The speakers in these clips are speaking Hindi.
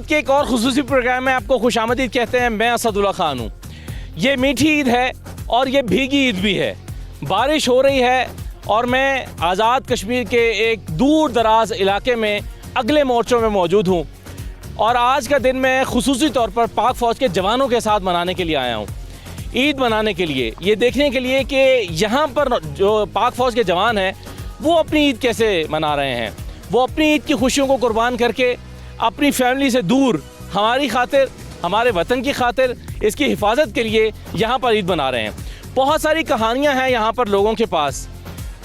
ईद के एक और खुसूसी प्रोग्राम में आपको खुशामदीद कहते हैं। मैं असदुल्ला खान हूँ। ये मीठी ईद है और ये भीगी ईद भी है। बारिश हो रही है और मैं आज़ाद कश्मीर के एक दूर दराज इलाके में अगले मोर्चों में मौजूद हूँ और आज का दिन मैं खुसूसी तौर पर पाक फ़ौज के जवानों के साथ मनाने के लिए आया हूँ। ईद मनाने के लिए, ये देखने के लिए कि यहाँ पर जो पाक फ़ौज के जवान हैं वो अपनी ईद कैसे मना रहे हैं। वो अपनी ईद की खुशियों को कुर्बान करके अपनी फैमिली से दूर हमारी खातिर, हमारे वतन की खातिर, इसकी हिफाजत के लिए यहाँ पर ईद मना रहे हैं। बहुत सारी कहानियाँ हैं यहाँ पर लोगों के पास,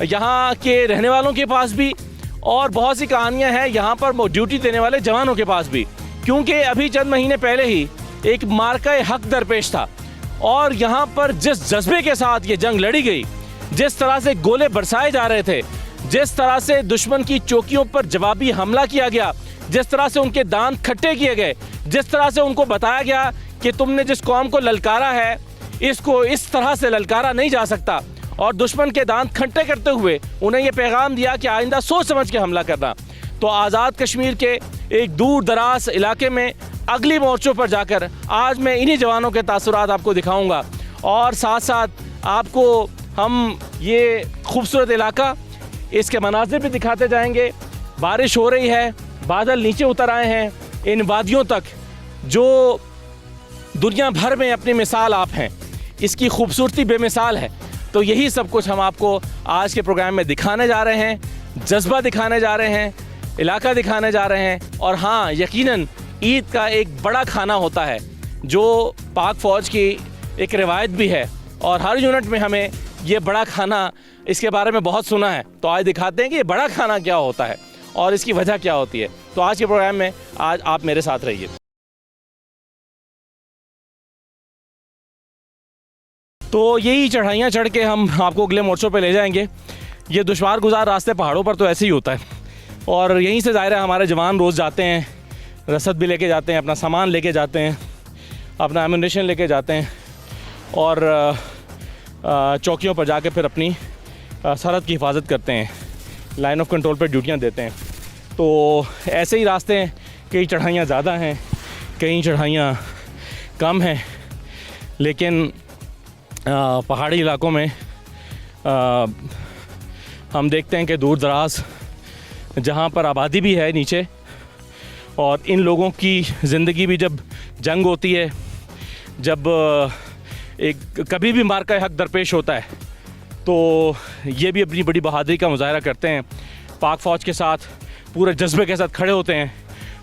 यहाँ के रहने वालों के पास भी, और बहुत सी कहानियाँ हैं यहाँ पर ड्यूटी देने वाले जवानों के पास भी, क्योंकि अभी चंद महीने पहले ही एक मार्का हक दरपेश था और यहाँ पर जिस जज्बे के साथ ये जंग लड़ी गई, जिस तरह से गोले बरसाए जा रहे थे, जिस तरह से दुश्मन की चौकियों पर जवाबी हमला किया गया, जिस तरह से उनके दांत खट्टे किए गए, जिस तरह से उनको बताया गया कि तुमने जिस कौम को ललकारा है इसको इस तरह से ललकारा नहीं जा सकता, और दुश्मन के दांत खट्टे करते हुए उन्हें यह पैगाम दिया कि आइंदा सोच समझ के हमला करना। तो आज़ाद कश्मीर के एक दूर दराज इलाके में अगली मोर्चों पर जाकर आज मैं इन्हीं जवानों के तासुरात आपको दिखाऊंगा और साथ साथ आपको हम ये खूबसूरत इलाका, इसके मनाजिर भी दिखाते जाएंगे। बारिश हो रही है, बादल नीचे उतर आए हैं इन वादियों तक जो दुनिया भर में अपनी मिसाल आप हैं। इसकी खूबसूरती बेमिसाल है। तो यही सब कुछ हम आपको आज के प्रोग्राम में दिखाने जा रहे हैं, जज्बा दिखाने जा रहे हैं, इलाका दिखाने जा रहे हैं। और हाँ, यकीनन ईद का एक बड़ा खाना होता है जो पाक फ़ौज की एक रिवायत भी है और हर यूनिट में हमें ये बड़ा खाना, इसके बारे में बहुत सुना है। तो आज दिखाते हैं कि ये बड़ा खाना क्या होता है और इसकी वजह क्या होती है। तो आज के प्रोग्राम में आज आप मेरे साथ रहिए। तो यही चढ़ाइयाँ चढ़ के हम आपको अगले मोर्चों पे ले जाएंगे। ये दुश्वार गुजार रास्ते पहाड़ों पर तो ऐसे ही होता है और यहीं से ज़ाहिर है हमारे जवान रोज़ जाते हैं, रसद भी लेके जाते हैं, अपना सामान लेके जाते हैं, अपना एमुनेशन लेके जाते हैं और चौकियों पर जाके फिर अपनी सरहद की हिफाजत करते हैं, लाइन ऑफ कंट्रोल पर ड्यूटियाँ देते हैं। तो ऐसे ही रास्ते हैं, कई चढ़ाइयाँ ज़्यादा हैं, कई चढ़ाइयाँ कम हैं, लेकिन पहाड़ी इलाकों में हम देखते हैं कि दूर दराज जहाँ पर आबादी भी है नीचे, और इन लोगों की ज़िंदगी भी जब जंग होती है, जब एक कभी भी मार्का हक दरपेश होता है, तो ये भी अपनी बड़ी बहादुरी का मुजाहरा करते हैं। पाक फ़ौज के साथ पूरे जज्बे के साथ खड़े होते हैं,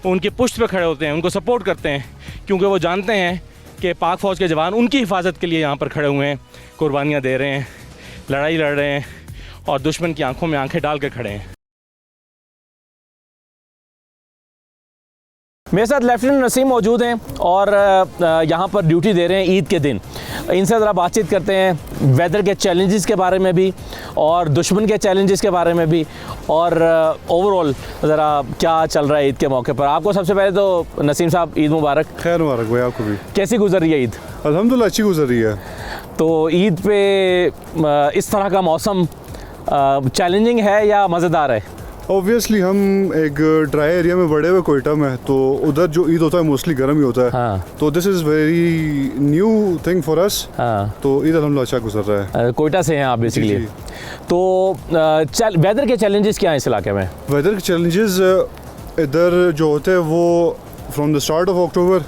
उनके पुश्त पे खड़े होते हैं, उनको सपोर्ट करते हैं, क्योंकि वो जानते हैं कि पाक फ़ौज के जवान उनकी हिफाजत के लिए यहाँ पर खड़े हुए हैं, कुर्बानियाँ दे रहे हैं, लड़ाई लड़ रहे हैं और दुश्मन की आंखों में आंखें डाल कर खड़े हैं। मेरे साथ लेफ्टिनेंट नसीम मौजूद हैं और यहाँ पर ड्यूटी दे रहे हैं ईद के दिन। इनसे ज़रा बातचीत करते हैं वेदर के चैलेंजेस के बारे में भी और दुश्मन के चैलेंजेस के बारे में भी, और ओवरऑल ज़रा क्या चल रहा है ईद के मौके पर। आपको सबसे पहले तो नसीम साहब ईद मुबारक। खैर मुबारक भाई, आपको भी। कैसी गुजर रही है ईद? अल्हम्दुलिल्लाह अच्छी गुजर रही है। तो ईद पे इस तरह का मौसम चैलेंजिंग है या मज़ेदार है? ऑब्वियसली हम एक ड्राई एरिया में बड़े हुए कोयटा में, तो उधर जो ईद होता है मोस्टली गर्म ही होता है। हाँ। तो this is very new thing for us. हाँ। तो ईद अल्हम्दुलिल्लाह अच्छा गुजर रहा है। कोयटा से हैं आप बेसिकली। तो वेदर के चैलेंजेस क्या हैं इस इलाके में? वेदर के चैलेंजेस इधर जो होते हैं वो from the start of October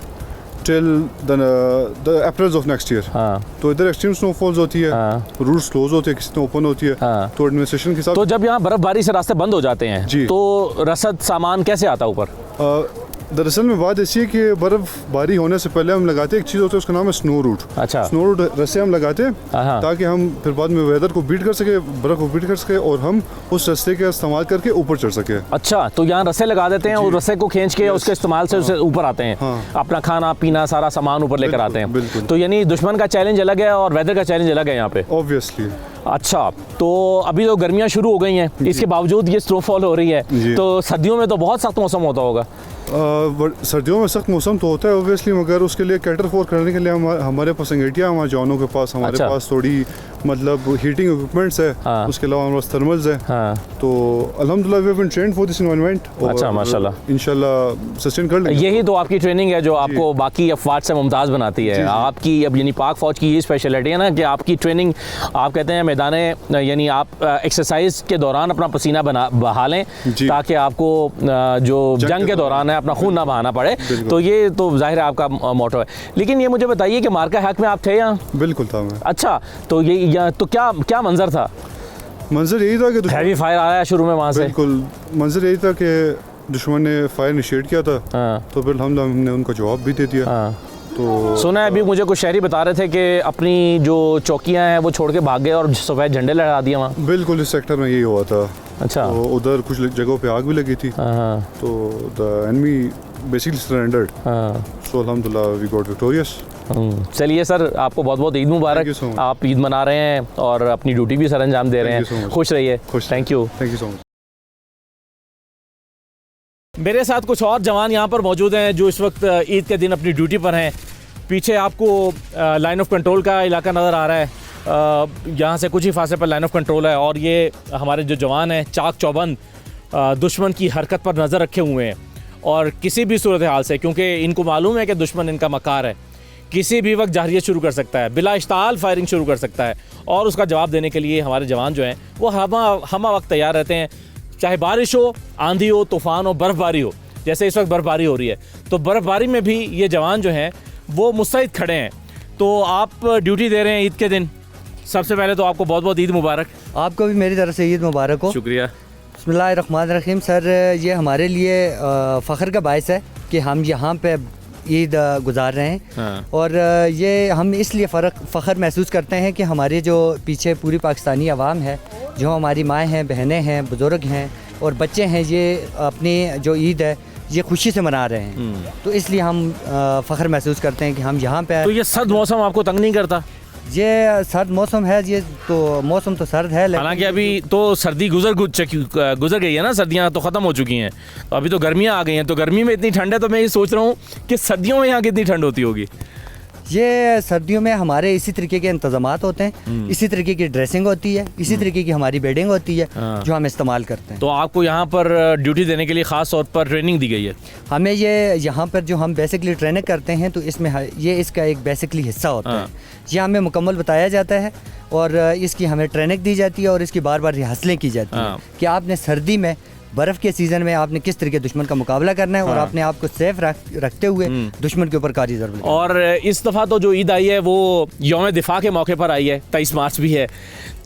till the April of next year. हाँ। तो इधर एक्सट्रीम स्नोफॉल्स होती है। हाँ। रूट्स क्लोज होते हैं, किसी ओपन होती है। हाँ। तो एडमिनिस्ट्रेशन के साथ, तो जब यहाँ बर्फबारी से रास्ते बंद हो जाते हैं तो रसद सामान कैसे आता ऊपर? दरअसल में बात ऐसी है कि बर्फबारी होने से पहले हम लगाते हैं एक चीज़ होती है, उसका नाम है स्नो रूट। अच्छा। स्नो रूट रस्से हम लगाते हैं ताकि हम फिर बाद में वेदर को बीट कर सके, बर्फ को बीट कर सके और हम उस रस्ते का इस्तेमाल करके ऊपर चढ़ सके। अच्छा, तो यहाँ रस्से लगा देते हैं और रस्से को खींच के उसके इस्तेमाल से उससे ऊपर आते हैं। हाँ। अपना खाना पीना सारा सामान ऊपर लेकर आते हैं। बिल्कुल। तो यानी दुश्मन का चैलेंज अलग है और वेदर का चैलेंज अलग है यहाँ पे। ऑब्वियसली। अच्छा, तो अभी तो गर्मियाँ शुरू हो गई हैं, इसके बावजूद ये स्नोफॉल हो रही है, तो सर्दियों में तो बहुत सख्त मौसम होता होगा। सर्दियों में सख्त मौसम तो होता है ऑब्वियसली, मगर उसके लिए कैटर फोर करने के लिए हमारे पास अंगेटियाँ हमारे जवानों के पास, हमारे पास थोड़ी मतलब हीटिंग इक्विपमेंट्स है, हाँ। उसके अलावा हमारे पास थर्मल्स है। हाँ तो अल्हम्दुलिल्लाह we have been trained for this environment. अच्छा, माशाल्लाह। इंशाल्लाह सस्टेन कर लेंगे। यही तो आपकी ट्रेनिंग है जो आपको बाकी अफवाज से मुमताज़ बनाती है। आपकी अब यानी पाक फ़ौज की ये स्पेशलिटी है ना कि आपकी ट्रेनिंग, आप कहते हैं मैदान यानी आप एक्सरसाइज के दौरान अपना पसीना बहा लें ताकि आपको जो जंग के दौरान है अपना खून ना बहाना पड़े। तो ये तो जाहिर है आपका मोटो है। लेकिन ये मुझे बताइए कि मार्का हक में आप थे यहाँ? बिल्कुल था मैं। अच्छा, तो ये तो क्या मंजर था? मंजर यही था कि हैवी फायर आया शुरू में वहाँ से? बिल्कुल, मंजर यही था कि दुश्मन ने फायर इनिशिएट किया था। हाँ। तो फिर हमने उनका जवाब भी दे दिया। हाँ। तो सुना है अभी मुझे कुछ शहरी बता रहे थे कि अपनी जो चौकियाँ हैं वो छोड़ के भाग गए और सफ़ेद झंडे लहरा दिए वहाँ। बिल्कुल, इस सेक्टर में यही हुआ था। अच्छा। तो उधर कुछ जगहों पे आग भी लगी थी। हाँ। तो द एनिमी बेसिकली सरेंडर्ड। हाँ। सो अल्हम्दुलिल्लाह वी गॉट विक्टोरियस। चलिए सर, आपको बहुत बहुत ईद मुबारक। Thank you so much. आप ईद मना रहे हैं और अपनी ड्यूटी भी सर अंजाम दे रहे Thank you so हैं। much. खुश रहिए। Thank you so much. मेरे साथ कुछ और जवान यहाँ पर मौजूद हैं जो इस वक्त ईद के दिन अपनी ड्यूटी पर हैं। पीछे आपको लाइन ऑफ कंट्रोल का इलाका नज़र आ रहा है। यहाँ से कुछ ही फासले पर लाइन ऑफ कंट्रोल है और ये हमारे जो जवान हैं चाक चौबंद दुश्मन की हरकत पर नज़र रखे हुए हैं और किसी भी सूरत हाल से, क्योंकि इनको मालूम है कि दुश्मन इनका मकार है, किसी भी वक्त जारियत शुरू कर सकता है, बिला इश्ताल फायरिंग शुरू कर सकता है और उसका जवाब देने के लिए हमारे जवान जो हैं वो हमा वक्त तैयार रहते हैं। चाहे बारिश हो, आंधी हो, तूफ़ान हो, बर्फ़बारी हो, जैसे इस वक्त बर्फ़बारी हो रही है, तो बर्फ़बारी में भी ये जवान जो हैं वो मुस्तैद खड़े हैं। तो आप ड्यूटी दे रहे हैं ईद के दिन। सबसे पहले तो आपको बहुत बहुत ईद मुबारक। आपको भी मेरी तरफ से ईद मुबारक हो। शुक्रिया। बिस्मिल्लाहिर्रहमानिर्रहीम। सर, ये हमारे लिए फ़ख्र का बायस है कि हम यहाँ पे ईद गुजार रहे हैं। हाँ। और ये हम इसलिए फ़ख्र महसूस करते हैं कि हमारी जो पीछे पूरी पाकिस्तानी आवाम है, जो हमारी माएँ हैं, बहनें हैं, बुज़ुर्ग हैं और बच्चे हैं, ये अपनी जो ईद है ये खुशी से मना रहे हैं। तो इसलिए हम फ़ख्र महसूस करते हैं कि हम यहाँ पे। तो ये सर्द मौसम आपको तंग नहीं करता? ये सर्द मौसम है, ये तो मौसम तो सर्द है, हालांकि अभी तो सर्दी गुजर गई है ना, सर्दियाँ तो ख़त्म हो चुकी हैं, तो अभी तो गर्मियाँ आ गई हैं। तो गर्मी में इतनी ठंड है तो मैं ये सोच रहा हूँ कि सर्दियों में यहाँ कितनी ठंड होती होगी। ये सर्दियों में हमारे इसी तरीके के इंतजामात होते हैं, इसी तरीके की ड्रेसिंग होती है, इसी तरीके की हमारी बेडिंग होती है जो हम इस्तेमाल करते हैं। तो आपको यहाँ पर ड्यूटी देने के लिए ख़ास तौर पर ट्रेनिंग दी गई है? हमें ये यहाँ पर जो हम बेसिकली ट्रेनिंग करते हैं तो इसमें ये इसका एक बेसिकली हिस्सा होता है। ये हमें मुकम्मल बताया जाता है और इसकी हमें ट्रेनिंग दी जाती है और इसकी बार बार रिहर्सलें की जाती हैं कि आपने सर्दी में, बर्फ़ के सीज़न में आपने किस तरीके दुश्मन का मुकाबला करना है और आपने आपको सेफ रखते हुए दुश्मन के ऊपर कारी ज़रूर। और इस दफ़ा तो जो ईद आई है वो यौम दिफा के मौके पर आई है, 23 मार्च भी है,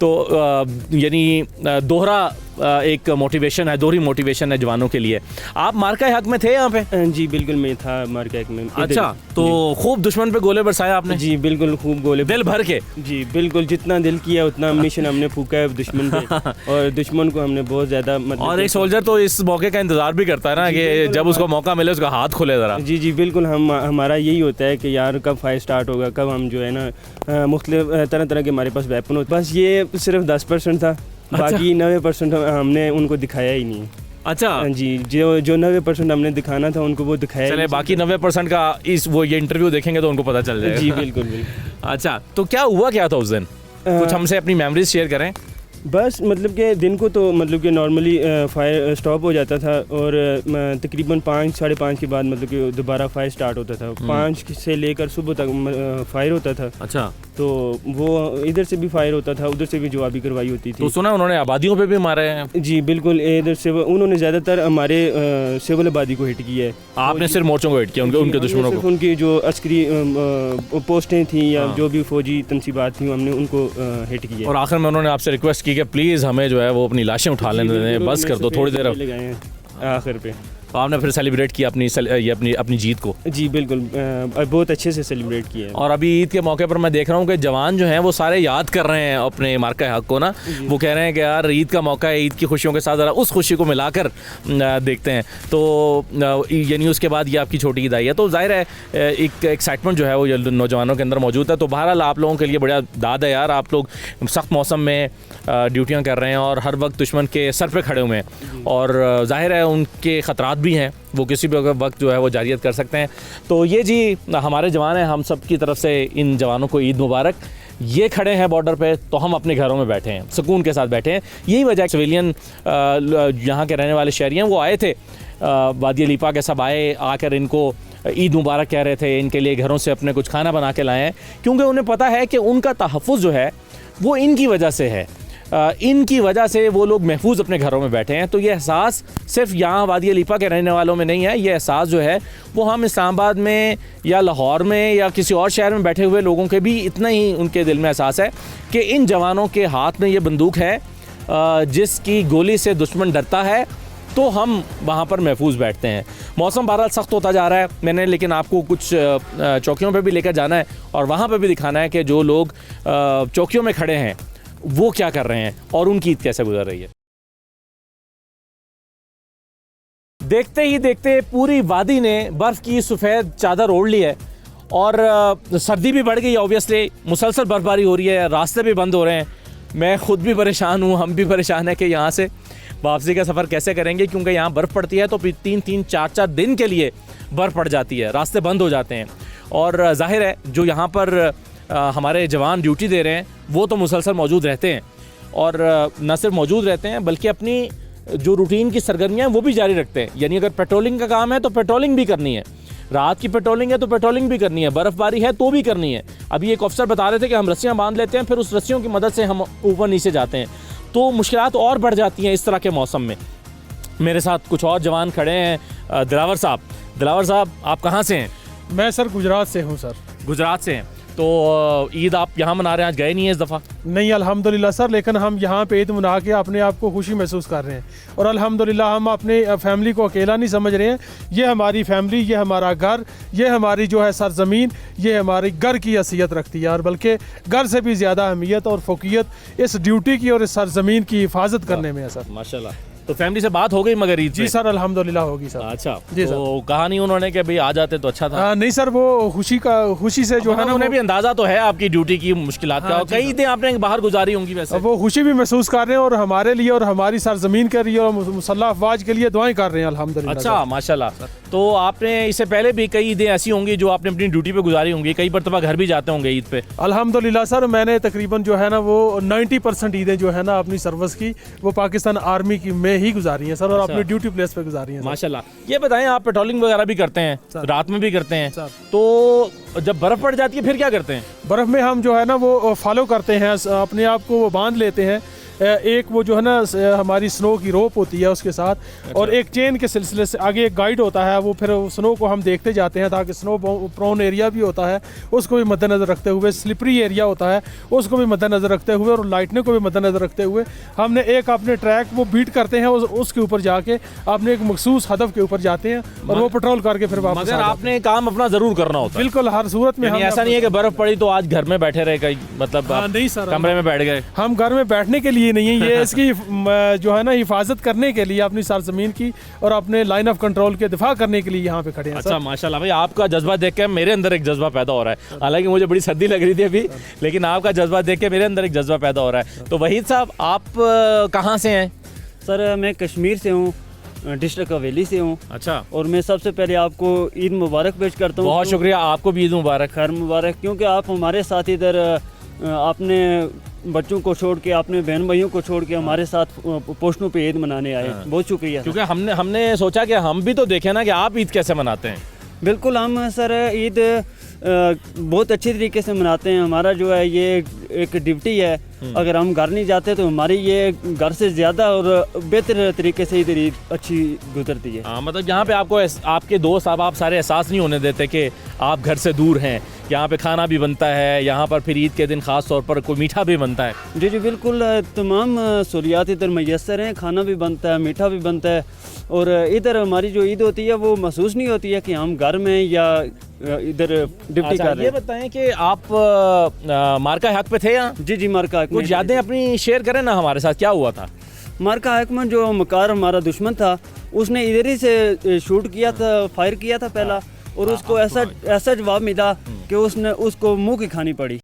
तो यानी दोहरा एक मोटिवेशन है, दोहरी मोटिवेशन है जवानों के लिए। आप मार्का हक में थे यहाँ पे? जी बिल्कुल, मैं था मार्का हक में। अच्छा, तो खूब दुश्मन पे गोले बरसाए आपने? जी बिल्कुल, खूब गोले, दिल भर के? जी बिल्कुल, जितना दिल किया उतना मिशन हमने फूका है दुश्मन पे और दुश्मन को हमने बहुत ज़्यादा मतलब। और एक सोल्जर तो इस मौके का इंतजार भी करता है ना कि जब उसको मौका मिले उसका हाथ खोले ज़रा। जी जी बिल्कुल, हमारा यही होता है कि यार कब फायर स्टार्ट होगा, कब हम जो है ना मुख्तलिफ तरह तरह के हमारे पास वेपन होते। बस ये सिर्फ 10% था, बाकी 90% हमने उनको दिखाया ही नहीं। अच्छा जी, जो 90% हमने दिखाना था उनको वो दिखाया। चले, बाकी 90% का ये इंटरव्यू देखेंगे तो उनको पता चल जाएगा। जी बिल्कुल बिल्कुल। अच्छा, तो क्या हुआ क्या था उस दिन? कुछ हमसे अपनी मेमोरीज शेयर करें। बस मतलब कि दिन को तो मतलब कि नॉर्मली फायर स्टॉप हो जाता था और तकरीबन 5 साढ़े 5 के बाद मतलब कि दोबारा फायर स्टार्ट होता था। 5 से लेकर सुबह तक फायर होता था। अच्छा, तो वो इधर से भी फायर होता था, उधर से भी जवाबी कार्रवाई होती थी। तो सुना उन्होंने आबादियों पे भी मारे हैं? जी बिल्कुल, इधर से उन्होंने ज़्यादातर हमारे सिविल आबादी को हिट किया है। आपने सिर्फ मोर्चों को हिट किया, उनके दुश्मनों को? उनकी जो अस्करी पोस्टें थी या जो भी फौजी तनसीबात थी हमने उनको हिट किया। और आखिर में उन्होंने आपसे रिक्वेस्ट की कि प्लीज़ हमें जो है वो अपनी लाशें उठा लेने दें, बस कर दो थोड़ी देर आखिर पे। तो आपने फिर सेलिब्रेट किया अपनी जीत को? जी बिल्कुल, बहुत अच्छे से सेलिब्रेट किया है। और अभी ईद के मौके पर मैं देख रहा हूँ कि जवान जो हैं वो सारे याद कर रहे हैं अपने मार्का हक को ना। वो कह रहे हैं कि यार ईद का मौका है, ईद की खुशियों के साथ ज़रा उस खुशी को मिलाकर देखते हैं। तो यानी उसके बाद ये आपकी छोटी ईद आई है, तो जाहिर है एक एक्साइटमेंट जो है वो नौजवानों के अंदर मौजूद है। तो बहरहाल आप लोगों के लिए बड़ा दाद है यार, आप लोग सख्त मौसम में ड्यूटियाँ कर रहे हैं और हर वक्त दुश्मन के सर पर खड़े हुए हैं और जाहिर है उनके ख़तरात भी हैं, वो किसी भी वक्त जो है वो जारियत कर सकते हैं। तो ये जी हमारे जवान हैं, हम सब की तरफ से इन जवानों को ईद मुबारक। ये खड़े हैं बॉर्डर पे तो हम अपने घरों में बैठे हैं, सुकून के साथ बैठे हैं। यही वजह है सिविलियन यहाँ के रहने वाले शहरी हैं, वो आए थे वादी लीपा के, सब आए, आकर इनको ईद मुबारक कह रहे थे, इनके लिए घरों से अपने कुछ खाना बना के लाए हैं, क्योंकि उन्हें पता है कि उनका तहफ़्फ़ुज़ जो है वो इनकी वजह से है, इनकी वजह से वो लोग महफूज अपने घरों में बैठे हैं। तो ये एहसास सिर्फ यहाँ वादी लीपा के रहने वालों में नहीं है, ये एहसास जो है वो हम इस्लामाबाद में या लाहौर में या किसी और शहर में बैठे हुए लोगों के भी इतना ही उनके दिल में एहसास है कि इन जवानों के हाथ में ये बंदूक है जिसकी गोली से दुश्मन डरता है, तो हम वहाँ पर महफूज बैठते हैं। मौसम बहरहाल सख्त होता जा रहा है, मैंने लेकिन आपको कुछ चौकियों पे भी लेकर जाना है और वहाँ पे भी दिखाना है कि जो लोग चौकियों में खड़े हैं वो क्या कर रहे हैं और उनकी ईद कैसे गुजर रही है। देखते ही देखते पूरी वादी ने बर्फ़ की सफ़ेद चादर ओढ़ ली है और सर्दी भी बढ़ गई है। ऑब्वियसली मुसलसल बर्फबारी हो रही है, रास्ते भी बंद हो रहे हैं। मैं ख़ुद भी परेशान हूँ, हम भी परेशान हैं कि यहाँ से वापसी का सफ़र कैसे करेंगे, क्योंकि यहाँ बर्फ़ पड़ती है तो फिर 3-3, 4-4 दिन के लिए बर्फ़ पड़ जाती है, रास्ते बंद हो जाते हैं। और ज़ाहिर है जो यहाँ पर हमारे जवान ड्यूटी दे रहे हैं वो तो मुसलसल मौजूद रहते हैं, और न सिर्फ मौजूद रहते हैं बल्कि अपनी जो रूटीन की सरगर्मियाँ हैं वो भी जारी रखते हैं। यानी अगर पेट्रोलिंग का काम है तो पेट्रोलिंग भी करनी है, रात की पेट्रोलिंग है तो पेट्रोलिंग भी करनी है, बर्फ़बारी है तो भी करनी है। अभी एक अफसर बता रहे थे कि हम रस्सियाँ बांध लेते हैं, फिर उस रस्सियों की मदद से हम ऊपर नीचे जाते हैं, तो मुश्किलात और बढ़ जाती हैं इस तरह के मौसम में। मेरे साथ कुछ और जवान खड़े हैं। दिलावर साहब आप कहाँ से हैं? मैं सर गुजरात से हूँ सर। गुजरात से हैं, तो ईद आप यहाँ मना रहे हैं, आज गए नहीं है इस दफ़ा? नहीं अल्हम्दुलिल्लाह सर, लेकिन हम यहाँ पे ईद मना के अपने आप को खुशी महसूस कर रहे हैं और अल्हम्दुलिल्लाह हम अपने फैमिली को अकेला नहीं समझ रहे हैं। ये हमारी फैमिली, ये हमारा घर, ये हमारी जो है सरजमीन, ये हमारी घर की हैसियत रखती है, और बल्कि घर से भी ज़्यादा अहमियत और फ़ोकियत इस ड्यूटी की और इस सरजमीन की हिफाजत करने में है सर। माशाल्लाह। तो फैमिली से बात हो गई मगर ईद जी सर अल्हम्दुलिल्लाह होगी सर। अच्छा जी सर। तो कहा नहीं उन्होंने कि भाई आ जाते तो अच्छा था? नहीं सर, वो खुशी से जो है ना, उन्हें भी अंदाजा तो है आपकी ड्यूटी की मुश्किलात का, कई ईदें आपने बाहर गुजारी होंगी वैसे। वो खुशी भी महसूस कर रहे हैं और हमारे लिए और हमारी सरजमीन के लिए और मुसल्लह अफवाज के लिए दुआएं कर रहे हैं अल्हम्दुलिल्लाह। अच्छा माशाल्लाह। तो आपने इससे पहले भी कई ईदें ऐसी होंगी जो आपने अपनी ड्यूटी पे गुजारी होंगी, कई मरतबा घर भी जाते होंगे ईद पे? अल्हम्दुलिल्लाह सर, मैंने तकरीबन जो है ना वो 90% ईदें जो है ना अपनी सर्विस की वो पाकिस्तान आर्मी की में ही गुजारी हैं सर, और अपनी ड्यूटी प्लेस पे गुजारी हैं माशाल्लाह। ये बताएं, आप पेट्रोलिंग वगैरह भी करते हैं, रात में भी करते हैं, तो जब बर्फ़ पड़ जाती है फिर क्या करते हैं? बर्फ़ में हम जो है ना वो फॉलो करते हैं, अपने आप को वो बांध लेते हैं। एक वो जो है ना हमारी स्नो की रोप होती है उसके साथ, और एक चेन के सिलसिले से आगे एक गाइड होता है, वो फिर स्नो को हम देखते जाते हैं ताकि स्नो प्रोन एरिया भी होता है उसको भी मद्देनज़र रखते हुए, स्लिपरी एरिया होता है उसको भी मद्देनज़र रखते हुए, और लाइटनिंग को भी मद्देनज़र रखते हुए हमने एक अपने ट्रैक वो बीट करते हैं, उसके ऊपर जाके अपने एक मखसूस हदफ के ऊपर जाते हैं और वो पेट्रोल करके फिर वापस। मगर आपने काम अपना ज़रूर करना होता है? बिल्कुल, हर सूरत में। ऐसा नहीं है कि बर्फ़ पड़ी तो आज घर में बैठे रहे, कहीं मतलब नहीं सर, कमरे में बैठ गए? हम घर में बैठने के लिए नहीं है, ये इसकी जो है ना हिफाजत करने के लिए, अपनी सरजमीन की और अपने लाइन ऑफ कंट्रोल के दिफा करने के लिए यहाँ पे खड़े हैं। अच्छा माशाल्लाह भाई, आपका जज्बा देख के मेरे अंदर एक जज्बा पैदा हो रहा है। हालांकि मुझे बड़ी सर्दी लग रही थी अभी, लेकिन आपका जज्बा देख के मेरे अंदर एक जज्बा पैदा हो रहा है। तो वहीद साहब, आप कहाँ से हैं? सर मैं कश्मीर से हूँ, डिस्ट्रिक्ट हवेली से हूँ। अच्छा। और मैं सबसे पहले आपको ईद मुबारक पेश करता हूँ। बहुत शुक्रिया, आपको भी ईद मुबारक। खैर मुबारक, क्योंकि आप हमारे साथ इधर आपने बच्चों को छोड़ के, अपने बहन भाइयों को छोड़ के हमारे साथ पोस्टों पे ईद मनाने आए। बहुत शुक्रिया। क्योंकि हमने सोचा कि हम भी तो देखें ना कि आप ईद कैसे मनाते हैं। बिल्कुल, हम सर ईद बहुत अच्छी तरीके से मनाते हैं। हमारा जो है ये एक ड्यूटी है, अगर हम घर नहीं जाते तो हमारी ये घर से ज़्यादा और बेहतर तरीके से इधर ईद अच्छी गुजरती है। हाँ, मतलब यहाँ पे आपको आपके दोस्त आप सारे एहसास नहीं होने देते कि आप घर से दूर हैं। यहाँ पे खाना भी बनता है, यहाँ पर फिर ईद के दिन ख़ास तौर पर कोई मीठा भी बनता है। जी जी बिल्कुल, तमाम सहूलियात इधर मैसर हैं, खाना भी बनता है, मीठा भी बनता है। और इधर हमारी जो ईद होती है वो महसूस नहीं होती है कि हम घर में या इधर ड्यूटी कर रहे हैं। ये बताएं कि आप मार्का हक पे थे यहाँ? जी जी, मार्का हक। कुछ यादें अपनी शेयर करें ना हमारे साथ, क्या हुआ था? मार्का हक में जो मकार हमारा दुश्मन था उसने इधर ही से शूट किया था, फायर किया था पहला, और उसको ऐसा जवाब मिला कि उसने उसको मुंह की खानी पड़ी।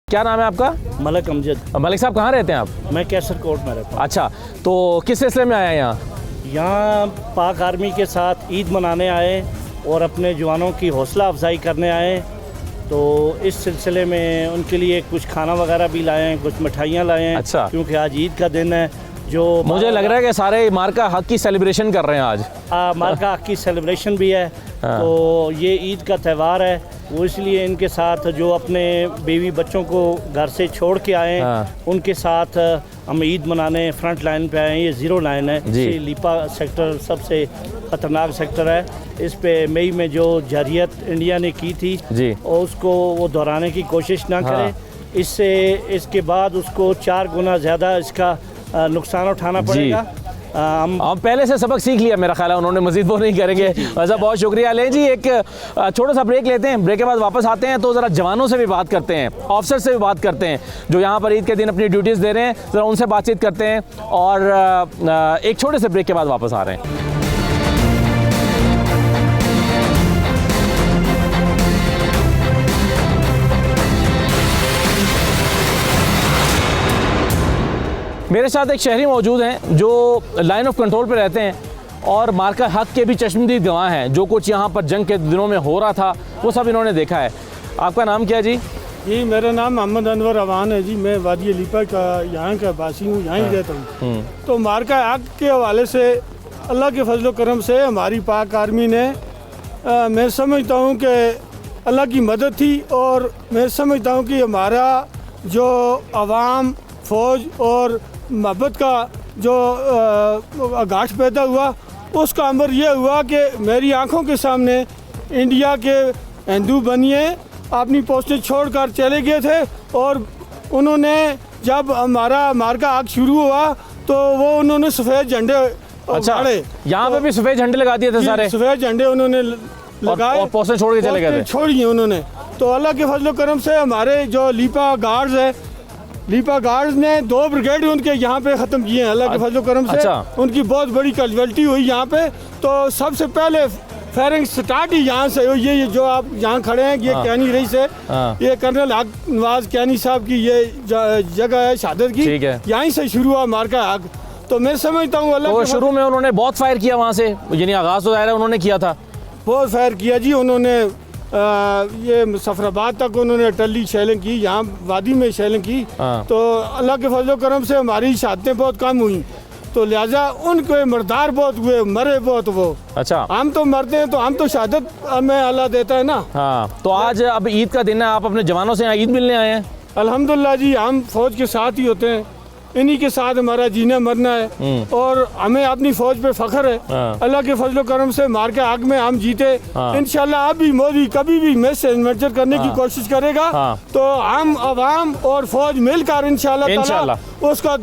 क्या नाम है आपका? मलिक अमजद। मलिक साहब, कहाँ रहते हैं आप? मैं कैसर कोट में रहता हूँ। अच्छा, तो किस सिलसिले में आए हैं यहाँ? यहाँ पाक आर्मी के साथ ईद मनाने आए और अपने जवानों की हौसला अफजाई करने आए हैं। तो इस सिलसिले में उनके लिए कुछ खाना वगैरह भी लाए हैं, कुछ मिठाइयाँ लाए हैं। अच्छा। क्योंकि आज ईद का दिन है। जो मुझे लग रहा है कि सारे मार्का हक की सेलिब्रेशन कर रहे हैं आज। मार्का हक की सेलिब्रेशन भी है। तो ये ईद का त्यौहार है, वो इसलिए इनके साथ जो अपने बीवी बच्चों को घर से छोड़ के आए हैं उनके साथ हम ईद मनाने फ्रंट लाइन पे आए हैं। ये ज़ीरो लाइन है, इसे लीपा सेक्टर सबसे ख़तरनाक सेक्टर है। इस पे मई में जो जारियत इंडिया ने की थी और उसको वो दोहराने की कोशिश ना करें। इसके बाद उसको 4 गुना ज़्यादा इसका नुकसान उठाना पड़ेगा। हम पहले से सबक सीख लिया मेरा ख्याल है, उन्होंने मजीद वो नहीं करेंगे। वैसा बहुत शुक्रिया। लें जी, एक छोटा सा ब्रेक लेते हैं, ब्रेक के बाद वापस आते हैं तो ज़रा जवानों से भी बात करते हैं, ऑफिसर से भी बात करते हैं जो यहाँ पर ईद के दिन अपनी ड्यूटीज़ दे रहे हैं, ज़रा उनसे बातचीत करते हैं और एक छोटे से ब्रेक के बाद वापस आ रहे हैं। मेरे साथ एक शहरी मौजूद हैं जो लाइन ऑफ कंट्रोल पे रहते हैं और मार्का हक के भी चश्मदीद गवाह हैं। जो कुछ यहाँ पर जंग के दिनों में हो रहा था वो सब इन्होंने देखा है। आपका नाम क्या है जी? जी, मेरा नाम मोहम्मद अनवर अवान है जी। मैं वादी लीपा का यहाँ का वासी हूँ, यहाँ ही रहता हूँ। तो मार्का हक के हवाले से अल्लाह के फजल करम से हमारी पाक आर्मी ने मैं समझता हूँ कि अल्लाह की मदद थी और मैं समझता हूँ कि हमारा जो अवाम फ़ौज और मोहब्बत का जो आगाश पैदा हुआ उसका अमर यह हुआ कि मेरी आंखों के सामने इंडिया के हिंदू बनिए अपनी पोस्टें छोड़कर चले गए थे और उन्होंने जब हमारा मार्का हक शुरू हुआ तो वो उन्होंने सफ़ेद झंडे गाड़े। यहाँ पे भी सफ़ेद झंडे लगा दिए थे सारे, सफ़ेद झंडे उन्होंने लगाए और पोस्टें छोड़ के चले गए थे, छोड़िए उन्होंने। तो अल्लाह के फजल करम से हमारे जो लीपा गार्ड्स है, लीपा गार्ड्स ने 2 ब्रिगेड उनके यहाँ पे ख़त्म किए हैं अल्लाह के फजल करम से। उनकी बहुत बड़ी कैजुअल्टी हुई यहाँ पे। तो सबसे पहले फायरिंग स्टार्ट ही यहाँ से हुई। ये जो आप यहाँ खड़े हैं ये कैनी रही से, ये कर्नल हक नवाज कैनी साहब की ये जगह है शहादत की, यहीं से शुरू हुआ मार्का हक। तो मैं समझता हूँ अल्लाह तो शुरू में उन्होंने बहुत फायर किया वहाँ से, यानी आगाज़ तो ज़ाहिर है उन्होंने किया था, बहुत फायर किया जी उन्होंने। ये मुजफ्फराबाद तक उन्होंने टल्ली शेलिंग की, यहाँ वादी में शेलिंग की। तो अल्लाह के फजल करम से हमारी शहादतें बहुत कम हुई, तो लिहाजा उनके मर्दार बहुत हुए, मरे बहुत वो। अच्छा, हम तो मरते हैं तो हम तो शहादत हमें अल्लाह देता है ना। हाँ, तो आज अब ईद का दिन है, आप अपने जवानों से यहाँ ईद मिलने आए हैं? अल्हम्दुलिल्लाह जी, हम फौज के साथ ही होते हैं, इन्हीं के साथ हमारा जीना मरना है और हमें अपनी फौज पे फख्र है। अल्लाह के फजल करम से मार्का हक में हम जीते। इंशाल्लाह अब भी मोदी कभी भी मिस एडवेंचर करने की कोशिश करेगा तो हम अवाम और फौज मिलकर इंशाल्लाह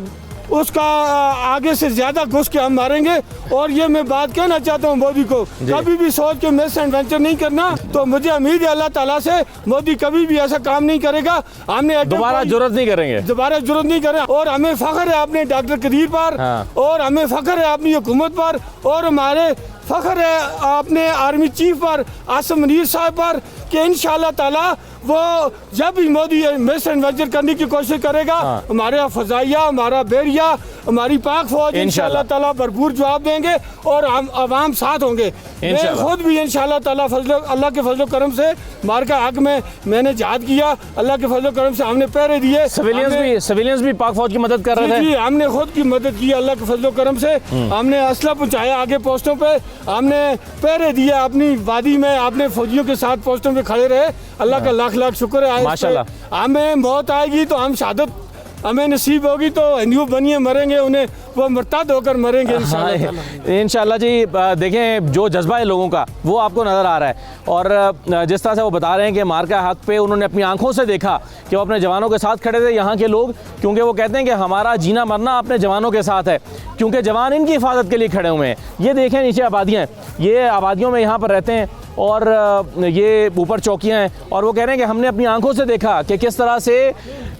उसका आगे से ज़्यादा घुस के हम मारेंगे। और ये मैं बात कहना चाहता हूँ मोदी को, कभी भी सोच के मिस एडवेंचर नहीं करना। तो मुझे उम्मीद है अल्लाह ताला से मोदी कभी भी ऐसा काम नहीं करेगा। हमने दोबारा जरूरत नहीं करेंगे, दोबारा जरूरत नहीं करें। और हमें फ़ख्र है अपने डॉक्टर कदीर पर और हमें फ़ख्र है अपनी हुकूमत पर और हमारे फ़ख्र है अपने आर्मी चीफ पर आसिम मुनीर साहब पर कि इंशाल्लाह ताला वो जब भी मोदी मिस एडवेंचर करने की कोशिश करेगा हमारे फ़ज़ाइया, हमारा बेरिया, हमारी पाक फौज इंशाल्लाह ताला भरपूर जवाब देंगे और हम अवाम साथ होंगे। मैं खुद भी इंशाल्लाह ताला अल्लाह के फजल करम से मार्का हक में मैंने जहाद किया, अल्लाह के फजल करम से हमने पहरे दिए। सिविलियंस भी पाक फौज की मदद कर रहे थे जी, हमने खुद की मदद की अल्लाह के फजल करम से। हमने असला पहुँचाया आगे पोस्टों पे, हमने पहरे दिए अपनी वादी में, अपने फौजियों के साथ पोस्टों पे खड़े रहे। अल्लाह का लाख लाख शुक्र है। माशाल्लाह। हमें मौत आएगी तो हम शहादत हमें नसीब होगी तो हिंदू बनिए मरेंगे, उन्हें वो मुर्ताद होकर मरेंगे इंशाल्लाह जी। देखें जो जज्बा है लोगों का वो आपको नज़र आ रहा है और जिस तरह से वो बता रहे हैं कि मार्का हक पे उन्होंने अपनी आंखों से देखा कि वो अपने जवानों के साथ खड़े थे यहाँ के लोग, क्योंकि वो कहते हैं कि हमारा जीना मरना अपने जवानों के साथ है, क्योंकि जवान इनकी हिफाजत के लिए खड़े हुए हैं। ये देखें नीचे आबादियाँ, ये आबादियों में यहाँ पर रहते हैं और ये ऊपर चौकियाँ हैं और वो कह रहे हैं कि हमने अपनी आंखों से देखा कि किस तरह से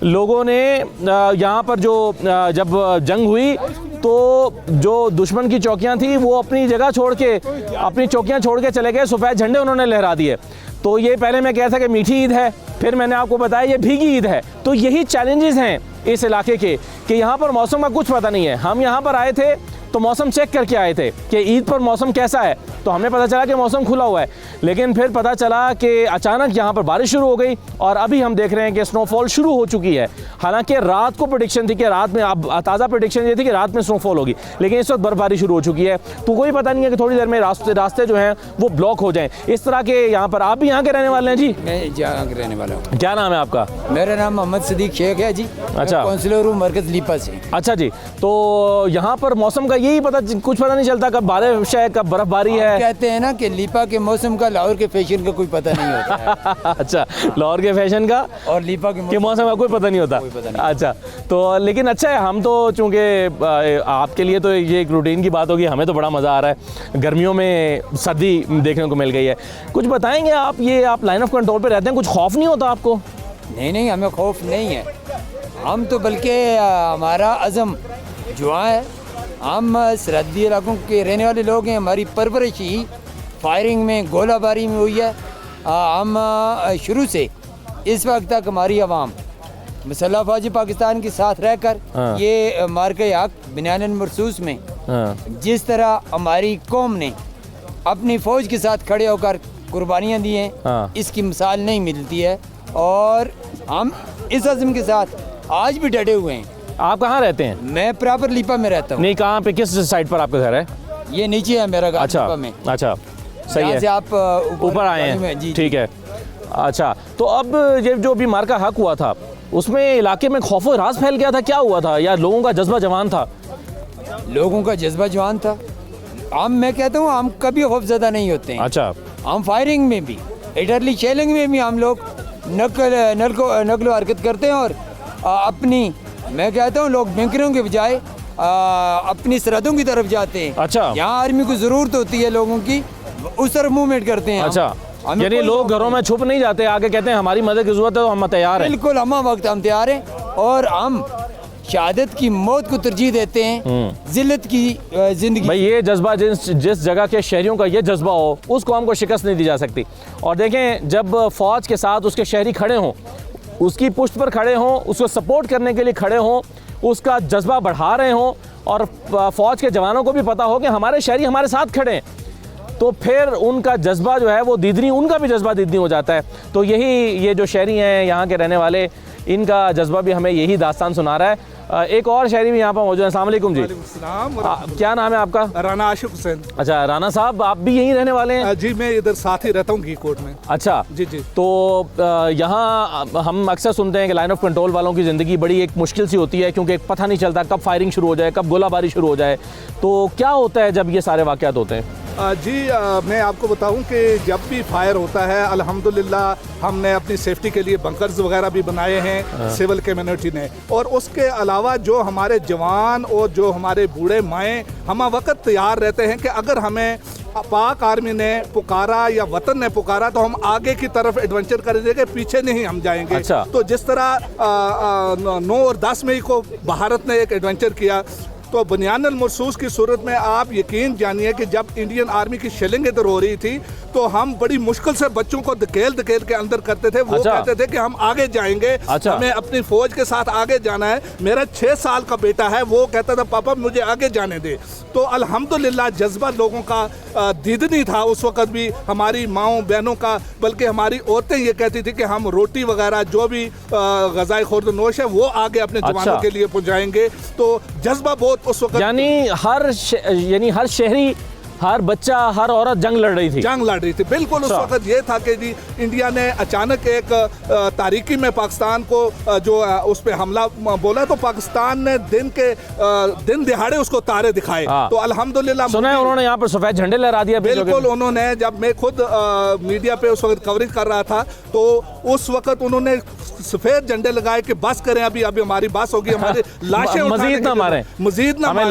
लोगों ने यहाँ पर जो जब जंग हुई तो जो दुश्मन की चौकियाँ थी वो अपनी जगह छोड़ के, अपनी चौकियाँ छोड़ के चले गए, सफ़ेद झंडे उन्होंने लहरा दिए। तो ये पहले मैं कह था कि मीठी ईद है, फिर मैंने आपको बताया ये भीगी ईद है। तो यही चैलेंजेस हैं इस इलाके के कि यहाँ पर मौसम का कुछ पता नहीं है। हम यहाँ पर आए थे तो मौसम चेक करके आए थे कि ईद पर मौसम कैसा है, तो हमें पता चला कि मौसम खुला हुआ है, लेकिन फिर पता चला कि अचानक यहाँ पर बारिश शुरू हो गई और अभी हम देख रहे हैं कि स्नोफॉल शुरू हो चुकी है। हालांकि रात को प्रेडिक्शन थी कि रात में, अब ताज़ा प्रेडिक्शन ये थी कि रात में स्नोफॉल होगी, लेकिन इस वक्त बर्फबारी शुरू हो चुकी है, तो कोई पता नहीं है कि थोड़ी देर में रास्ते जो हैं वो ब्लॉक हो जाएं। इस तरह के यहाँ पर, आप भी यहाँ के रहने वाले हैं जी? मैं यहाँ के रहने वाला हूँ। क्या नाम है आपका? मेरा नाम मोहम्मद सदीक शेख है जी। अच्छा। काउंसलर हूँ मरकज लीपा से। अच्छा जी, तो यहाँ पर मौसम का यही कुछ पता नहीं चलता, कब बारिश है कब बर्फबारी है। कहते हैं ना कि लीपा के मौसम का लाहौर के फैशन का कोई पता नहीं होता है। अच्छा, लाहौर के फैशन का और लीपा के मौसम का कोई पता नहीं होता। अच्छा, तो लेकिन अच्छा है, हम तो चूँकि आपके लिए तो ये एक रूटीन की बात होगी, हमें तो बड़ा मज़ा आ रहा है, गर्मियों में सर्दी देखने को मिल गई है। कुछ बताएंगे आप, ये आप लाइन ऑफ कंट्रोल पे रहते हैं, कुछ खौफ नहीं होता आपको? नहीं, हमें खौफ नहीं है, हम तो बल्कि हमारा अज़म जुआ है। हम सरहदी इलाकों के रहने वाले लोग हैं, हमारी परवरिश ही फायरिंग में, गोलाबारी में हुई है। हम शुरू से इस वक्त तक हमारी आवाम मुसल्लह फौज पाकिस्तान के साथ रहकर ये मार्के हक बिनान मरसूस में जिस तरह हमारी कौम ने अपनी फ़ौज के साथ खड़े होकर कुर्बानियाँ दी हैं, इसकी मिसाल नहीं मिलती है। और हम इस अज़म के साथ आज भी डटे हुए हैं। आप कहाँ रहते हैं? मैं प्रॉपर लीपा में रहता हूँ। नहीं, कहाँ पे, किस साइड पर आपका घर है? ये नीचे है मेरा घर। अच्छा, लीपा में। अच्छा, सही है। से आप ऊपर आए हैं, जी, ठीक है। अच्छा, तो अब ये जो भी मार्का हक हुआ था, उसमें इलाके में खौफ राज फैल गया था, क्या हुआ था, या लोगों का जज्बा जवान था? लोगों का जज्बा जवान था। मैं कहता हूँ हम कभी खौफज़दा नहीं होते हैं। अच्छा, हम फायरिंग में भी, इटरली शेलिंग में भी हम लोग नकलो हरकत करते हैं और अपनी, मैं कहता हूँ लोग बिंकरों के बजाय अपनी सरहदों की तरफ जाते हैं। अच्छा, यहाँ आर्मी को ज़रूरत होती है लोगों की, उस तरफ मूवमेंट करते हैं। अच्छा, यानी लोग घरों में छुप नहीं जाते, आगे कहते हैं हमारी मदद की जरूरत है तो हम तैयार हैं। बिल्कुल, हम वक्त हम तैयार हैं और हम शहादत की मौत को तरजीह देते हैं जिल्लत की जिंदगी। भाई, ये जज्बा जिस जगह के शहरियों का ये जज्बा हो, उसको हमको शिकस्त नहीं दी जा सकती। और देखें, जब फ़ौज के साथ उसके शहरी खड़े हों, उसकी पुष्ट पर खड़े हों, उसको सपोर्ट करने के लिए खड़े हों, उसका जज्बा बढ़ा रहे हों, और फ़ौज के जवानों को भी पता हो कि हमारे शहरी हमारे साथ खड़े हैं, तो फिर उनका जज्बा जो है वो दीदनी, उनका भी जज्बा दीदनी हो जाता है। तो यही, ये जो शहरी हैं यहाँ के रहने वाले, इनका जज्बा भी हमें यही दास्तान सुना रहा है। एक और शहरी भी यहाँ पर मौजूद है। अस्सलाम वालेकुम जी। क्या नाम है आपका? राना आशिफ हुसैन। अच्छा, राना साहब, आप भी यहीं रहने वाले हैं? जी, मैं इधर साथ ही रहता हूँ घी कोट में। अच्छा जी। तो यहाँ हम अक्सर सुनते हैं कि लाइन ऑफ कंट्रोल वालों की ज़िंदगी बड़ी एक मुश्किल सी होती है, क्योंकि पता नहीं चलता कब फायरिंग शुरू हो जाए, कब गोलाबारी शुरू हो जाए। तो क्या होता है जब ये सारे वाक़यात होते हैं? जी, मैं आपको बताऊं कि जब भी फायर होता है, अल्हम्दुलिल्लाह हमने अपनी सेफ्टी के लिए बंकर्स वगैरह भी बनाए हैं सिविल कम्युनिटी ने, और उसके अलावा जो हमारे जवान और जो हमारे बूढ़े माएँ हम वक्त तैयार रहते हैं कि अगर हमें पाक आर्मी ने पुकारा या वतन ने पुकारा तो हम आगे की तरफ एडवेंचर करेंगे, पीछे नहीं हम जाएंगे। अच्छा। तो जिस तरह 9 और 10 मई को भारत ने एक एडवेंचर किया, तो बुनियादल मरसूस की सूरत में आप यकीन जानिए कि जब इंडियन आर्मी की शेलिंग इधर हो रही थी तो हम बड़ी मुश्किल से बच्चों को धकेल के अंदर करते थे। वो कहते थे कि हम आगे जाएंगे, हमें अपनी फौज के साथ आगे जाना है। मेरा 6 साल का बेटा है, वो कहता था पापा मुझे आगे जाने दे। तो अल्हम्दुलिल्लाह जज्बा लोगों का दीदनी था उस वक़्त भी, हमारी माओं बहनों का, बल्कि हमारी औरतें ये कहती थी कि हम रोटी वगैरह जो भी ग़ज़ाए खुर्द-नोश है वो आगे अपने जवानों के लिए पहुँचाएंगे। तो जज्बा बहुत उस वक़्त, यानी हर शहरी, हर बच्चा, हर औरत जंग लड़ रही थी। बिल्कुल। उस वक्त ये था कि जी इंडिया ने अचानक एक तारीकी में पाकिस्तान को जो उस पर हमला बोला, तो पाकिस्तान ने दिन दिहाड़े उसको तारे दिखाए। तो अल्हम्दुलिल्लाह सुना है उन्होंने यहाँ पर सफ़ेद झंडे लहरा दिया। बिल्कुल, उन्होंने, जब मैं खुद मीडिया पे उस वक्त कवरेज कर रहा था तो उस वक्त उन्होंने सफ़ेद झंडे लगाए कि बस करें, अभी हमारी बस होगी, हमारी लाशें मजीद ना मारें,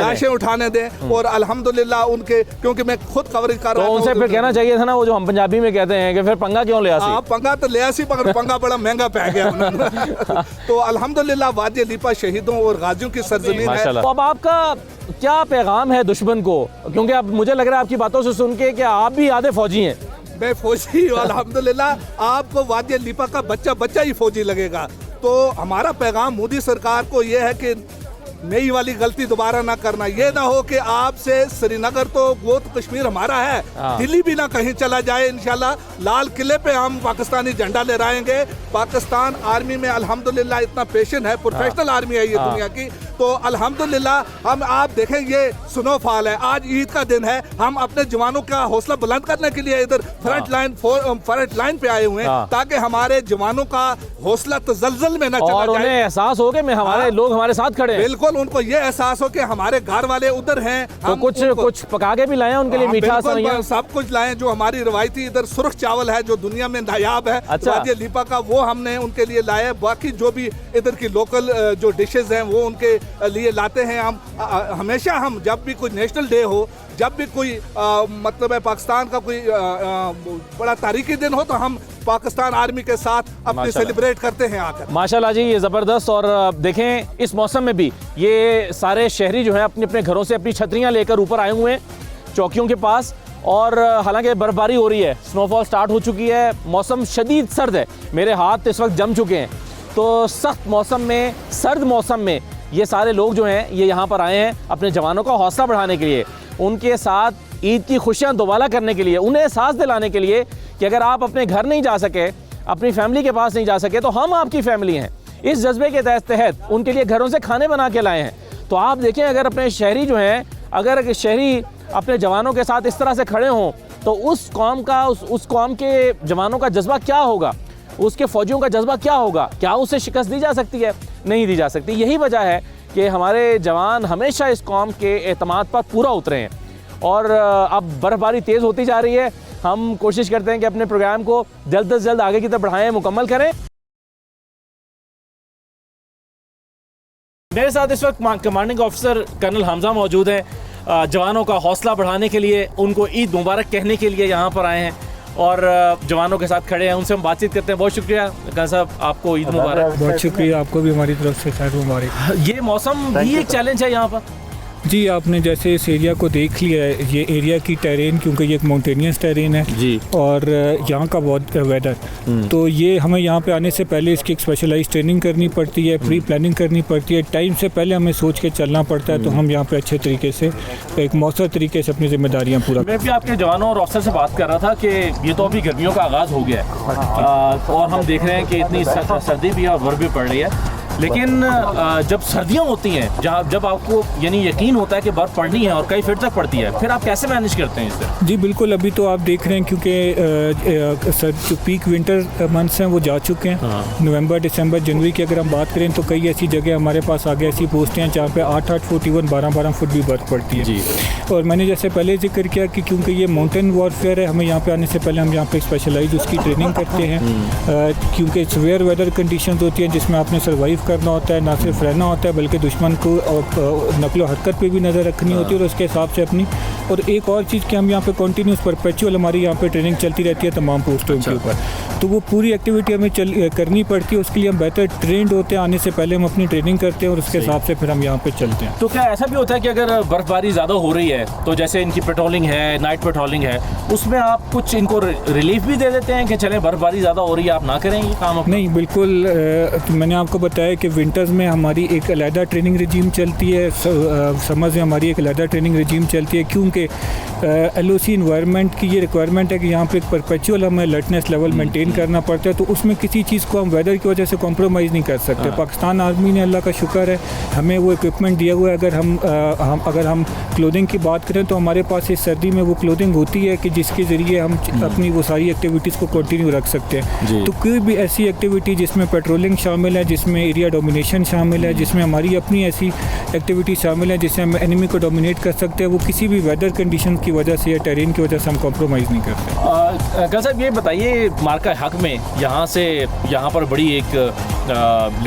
लाशें उठाने दें। और अल्हम्दुलिल्लाह उनके, क्योंकि मैं खुद कवरेज कर रहा था, तो उनसे फिर कहना चाहिए था ना, वो जो हम पंजाबी में कहते हैं कि फिर पंगा क्यों लिया? पंगा तो लिया सी, मगर पंगा बड़ा महंगा पै गया। तो अल्हम्दुलिल्लाह वादी लीपा शहीदों और गाजियों की सरजमीन है। तो अब आपका क्या पैगाम है दुश्मन को, क्योंकि अब मुझे लग रहा है आपकी बातों से सुन के कि आप भी आधे फौजी हैं। मैं फौजी हूँ अल्हम्दुलिल्लाह। आपको वादी लीपा का बच्चा ही फौजी लगेगा। तो हमारा पैगाम मोदी सरकार को ये है कि नई वाली गलती दोबारा ना करना। ये ना हो कि आपसे श्रीनगर तो वो तो कश्मीर हमारा है, दिल्ली भी ना कहीं चला जाए। इंशाल्लाह लाल किले पे हम पाकिस्तानी झंडा लहराएंगे। पाकिस्तान आर्मी में अल्हम्दुलिल्लाह इतना पेशेंट है, प्रोफेशनल आर्मी है ये दुनिया की, तो अल्हम्दुलिल्लाह हम आप देखें ये स्नोफॉल है। आज ईद का दिन है, हम अपने जवानों का हौसला बुलंद करने के लिए इधर फ्रंट लाइन पे आए हुए हैं ताकि हमारे जवानों का हौसला तजल्जुल में ना चला और जाए। उन्हें एहसास हो कि हमारे लोग हमारे साथ खड़े हैं। बिल्कुल, उनको ये एहसास हो कि हमारे घर वाले उधर हैं। तो कुछ पका के भी लाए हैं उनके लिए, मीठा सा सब कुछ लाए। जो हमारी रवायती इधर सुर्ख चावल है जो दुनिया में नायाब है, अच्छा। वादी लीपा का, वो हमने उनके लिए लाया। बाकी जो भी इधर की लोकल जो डिशेज हैं वो उनके लिए लाते हैं। हम हमेशा हम जब भी कोई नेशनल डे हो, जब भी कोई मतलब है पाकिस्तान का कोई बड़ा तारीखी दिन हो, तो हम पाकिस्तान आर्मी के साथ अपने सेलिब्रेट करते हैं आकर। माशाल्लाह जी, ये ज़बरदस्त। और देखें इस मौसम में भी ये सारे शहरी जो हैं अपने अपने घरों से अपनी छतरियां लेकर ऊपर आए हुए हैं चौकियों के पास। और हालांकि बर्फबारी हो रही है, स्नोफॉल स्टार्ट हो चुकी है, मौसम शदीद सर्द है, मेरे हाथ इस वक्त जम चुके हैं। तो सख्त मौसम में, सर्द मौसम में ये सारे लोग जो हैं ये यहाँ पर आए हैं अपने जवानों का हौसला बढ़ाने के लिए, उनके साथ ईद की खुशियाँ दोबारा करने के लिए, उन्हें एहसास दिलाने के लिए कि अगर आप अपने घर नहीं जा सके, अपनी फैमिली के पास नहीं जा सके, तो हम आपकी फैमिली हैं। इस जज्बे के तहत उनके लिए घरों से खाने बना के लाए हैं। तो आप देखें, अगर अपने शहरी जो हैं, अगर शहरी अपने जवानों के साथ इस तरह से खड़े हों तो उस कौम का, उस कौम के जवानों का जज्बा क्या होगा, उसके फौजियों का जज्बा क्या होगा। क्या उसे शिकस्त दी जा सकती है? नहीं दी जा सकती। यही वजह है कि हमारे जवान हमेशा इस कौम के एतमाद पर पूरा उतरे हैं। और अब बर्फबारी तेज़ होती जा रही है, हम कोशिश करते हैं कि अपने प्रोग्राम को जल्द से जल्द आगे की तरफ बढ़ाएं, मुकम्मल करें। मेरे साथ इस वक्त कमांडिंग ऑफिसर कर्नल हमजा मौजूद हैं। जवानों का हौसला बढ़ाने के लिए, उनको ईद मुबारक कहने के लिए यहाँ पर आए हैं और जवानों के साथ खड़े हैं, उनसे हम बातचीत करते हैं। बहुत शुक्रिया कर्नल साहब, आपको ईद मुबारक। बहुत शुक्रिया, आपको भी हमारी तरफ से खैर मुबारक। ये मौसम भी एक चैलेंज है यहाँ पर जी। आपने जैसे इस एरिया को देख लिया है, ये एरिया की टेरेन, क्योंकि ये एक माउंटेनियस टेरेन है जी, और यहाँ का वेदर, तो ये हमें यहाँ पे आने से पहले इसकी एक स्पेशलाइज ट्रेनिंग करनी पड़ती है, प्री प्लानिंग करनी पड़ती है, टाइम से पहले हमें सोच के चलना पड़ता है। तो हम यहाँ पे अच्छे तरीके से, एक मौसर तरीके से अपनी जिम्मेदारियाँ पूरा। मैं भी आपके जवानों और अफसर से बात कर रहा था कि ये तो अभी गर्मियों का आगाज़ हो गया है और हम देख रहे हैं कि इतनी सर्दी भी है और बर्फ भी पड़ रही है, लेकिन जब सर्दियाँ होती हैं, जब आपको यानी यकीन होता है कि बर्फ़ पड़नी है और कई फीट तक पड़ती है, फिर आप कैसे मैनेज करते हैं इसे? जी बिल्कुल, अभी तो आप देख रहे हैं क्योंकि जो पीक विंटर मंथ्स हैं वो जा चुके हैं। नवंबर, दिसंबर, जनवरी की अगर हम बात करें तो कई ऐसी जगह हमारे पास आगे ऐसी पोस्टें हैं जहाँ पे 8-8 फुट, इवन 12-12 फुट भी बर्फ़ पड़ती है जी। और मैंने जैसे पहले जिक्र किया कि क्योंकि ये माउंटेन वॉरफेयर है, हमें यहाँ पे आने से पहले हम यहाँ पे स्पेशलाइज उसकी ट्रेनिंग करते हैं, क्योंकि सीवियर वेदर कंडीशन होती हैं जिसमें आपने सर्वाइव करना होता है, ना सिर्फ रहना होता है बल्कि दुश्मन को नकलो हरकत पे भी नज़र रखनी होती है और उसके हिसाब से अपनी। और एक और चीज़ कि हम यहाँ पे कंटिन्यूस परपेचुअल हमारी यहाँ पे ट्रेनिंग चलती रहती है तमाम पोस्टों के ऊपर, तो वो पूरी एक्टिविटी हमें करनी पड़ती है। उसके लिए हम बेहतर ट्रेंड होते हैं, आने से पहले हम अपनी ट्रेनिंग करते हैं और उसके हिसाब से फिर हम यहाँ पे चलते हैं। तो क्या ऐसा भी होता है कि अगर बर्फबारी ज़्यादा हो रही है तो जैसे इनकी पेट्रोलिंग है, नाइट पेट्रोलिंग है, उसमें आप कुछ इनको रिलीफ भी दे देते हैं कि चलें बर्फबारी ज़्यादा हो रही है, आप ना करें ये काम? नहीं, बिल्कुल। मैंने आपको बताया कि विंटर्स में हमारी एक अलहदा ट्रेनिंग रिजीम चलती है, समर्स में हमारी एक अलहदा ट्रेनिंग रिजीम चलती है, क्योंकि LOC इन्वायरमेंट की ये रिक्वायरमेंट है कि यहाँ पे एक परपेचुअल हमें अलर्टनेस लेवल मेंटेन करना पड़ता है। तो उसमें किसी चीज़ को हम वेदर की वजह से कॉम्प्रोमाइज़ नहीं कर सकते। पाकिस्तान आर्मी ने, अल्लाह का शुक्र है, हमें वो इक्विपमेंट दिया हुआ है। अगर हम क्लोथिंग की बात करें तो हमारे पास इस सर्दी में वो क्लोथिंग होती है कि जिसके ज़रिए हम अपनी वो सारी एक्टिविटीज़ को कंटिन्यू रख सकते हैं। तो कोई भी ऐसी एक्टिविटी जिसमें पेट्रोलिंग शामिल है, जिसमें एरिया डोमिनेशन शामिल है, जिसमें हमारी अपनी ऐसी एक्टिविटी शामिल है जिससे हम एनिमी को डोमिनेट कर सकते हैं, वो किसी भी वेदर कंडीशन की वजह से या टेरेन की वजह से हम कॉम्प्रोमाइज़ नहीं करते। क्या साहब, ये बताइए, मार्का हक में यहाँ पर बड़ी एक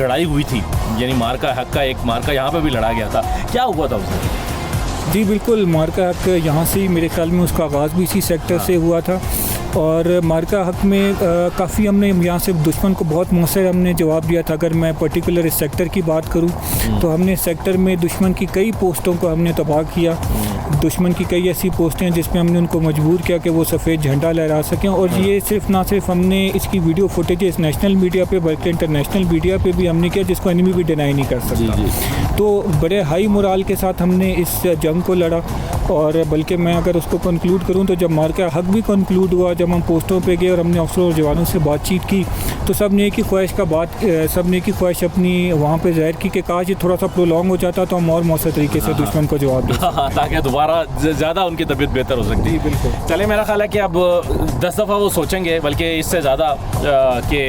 लड़ाई हुई थी, यानी मार्का हक का एक मार्का यहाँ पर भी लड़ा गया था, क्या हुआ था उसमें? जी बिल्कुल, मार्का हक यहाँ से ही मेरे ख्याल में उसका आगाज़ भी इसी सेक्टर से हुआ था और मार्का हक में काफ़ी हमने यहाँ से दुश्मन को बहुत मौसर हमने जवाब दिया था। अगर मैं पर्टिकुलर इस सेक्टर की बात करूँ तो हमने सेक्टर में दुश्मन की कई पोस्टों को हमने तबाह किया दुश्मन की कई ऐसी पोस्टें हैं जिसमें हमने उनको मजबूर किया कि वो सफ़ेद झंडा लहरा सकें। और ये सिर्फ ना सिर्फ हमने इसकी वीडियो फुटेज नेशनल मीडिया पे बल्कि इंटरनेशनल मीडिया पे भी हमने किया, जिसको एनिमी भी डिनाई नहीं कर सकता। तो बड़े हाई मोराल के साथ हमने इस जंग को लड़ा। और बल्कि मैं अगर उसको कंक्लूड करूं तो जब मार्का हक भी कंक्लूड हुआ, जब हम पोस्टों पे गए और हमने अफसरों और जवानों से बातचीत की, तो सब ने एक ही ख्वाहिश अपनी वहाँ पे जाहिर की कि काश ये थोड़ा सा प्रोलॉन्ग हो जाता तो हम और मौसर तरीके से दुश्मन को जवाब दें, ताकि दोबारा ज़्यादा उनकी तबीयत बेहतर हो सकती है। बिल्कुल। चले, मेरा ख्याल है कि अब 10 दफ़ा वो सोचेंगे, बल्कि इससे ज़्यादा कि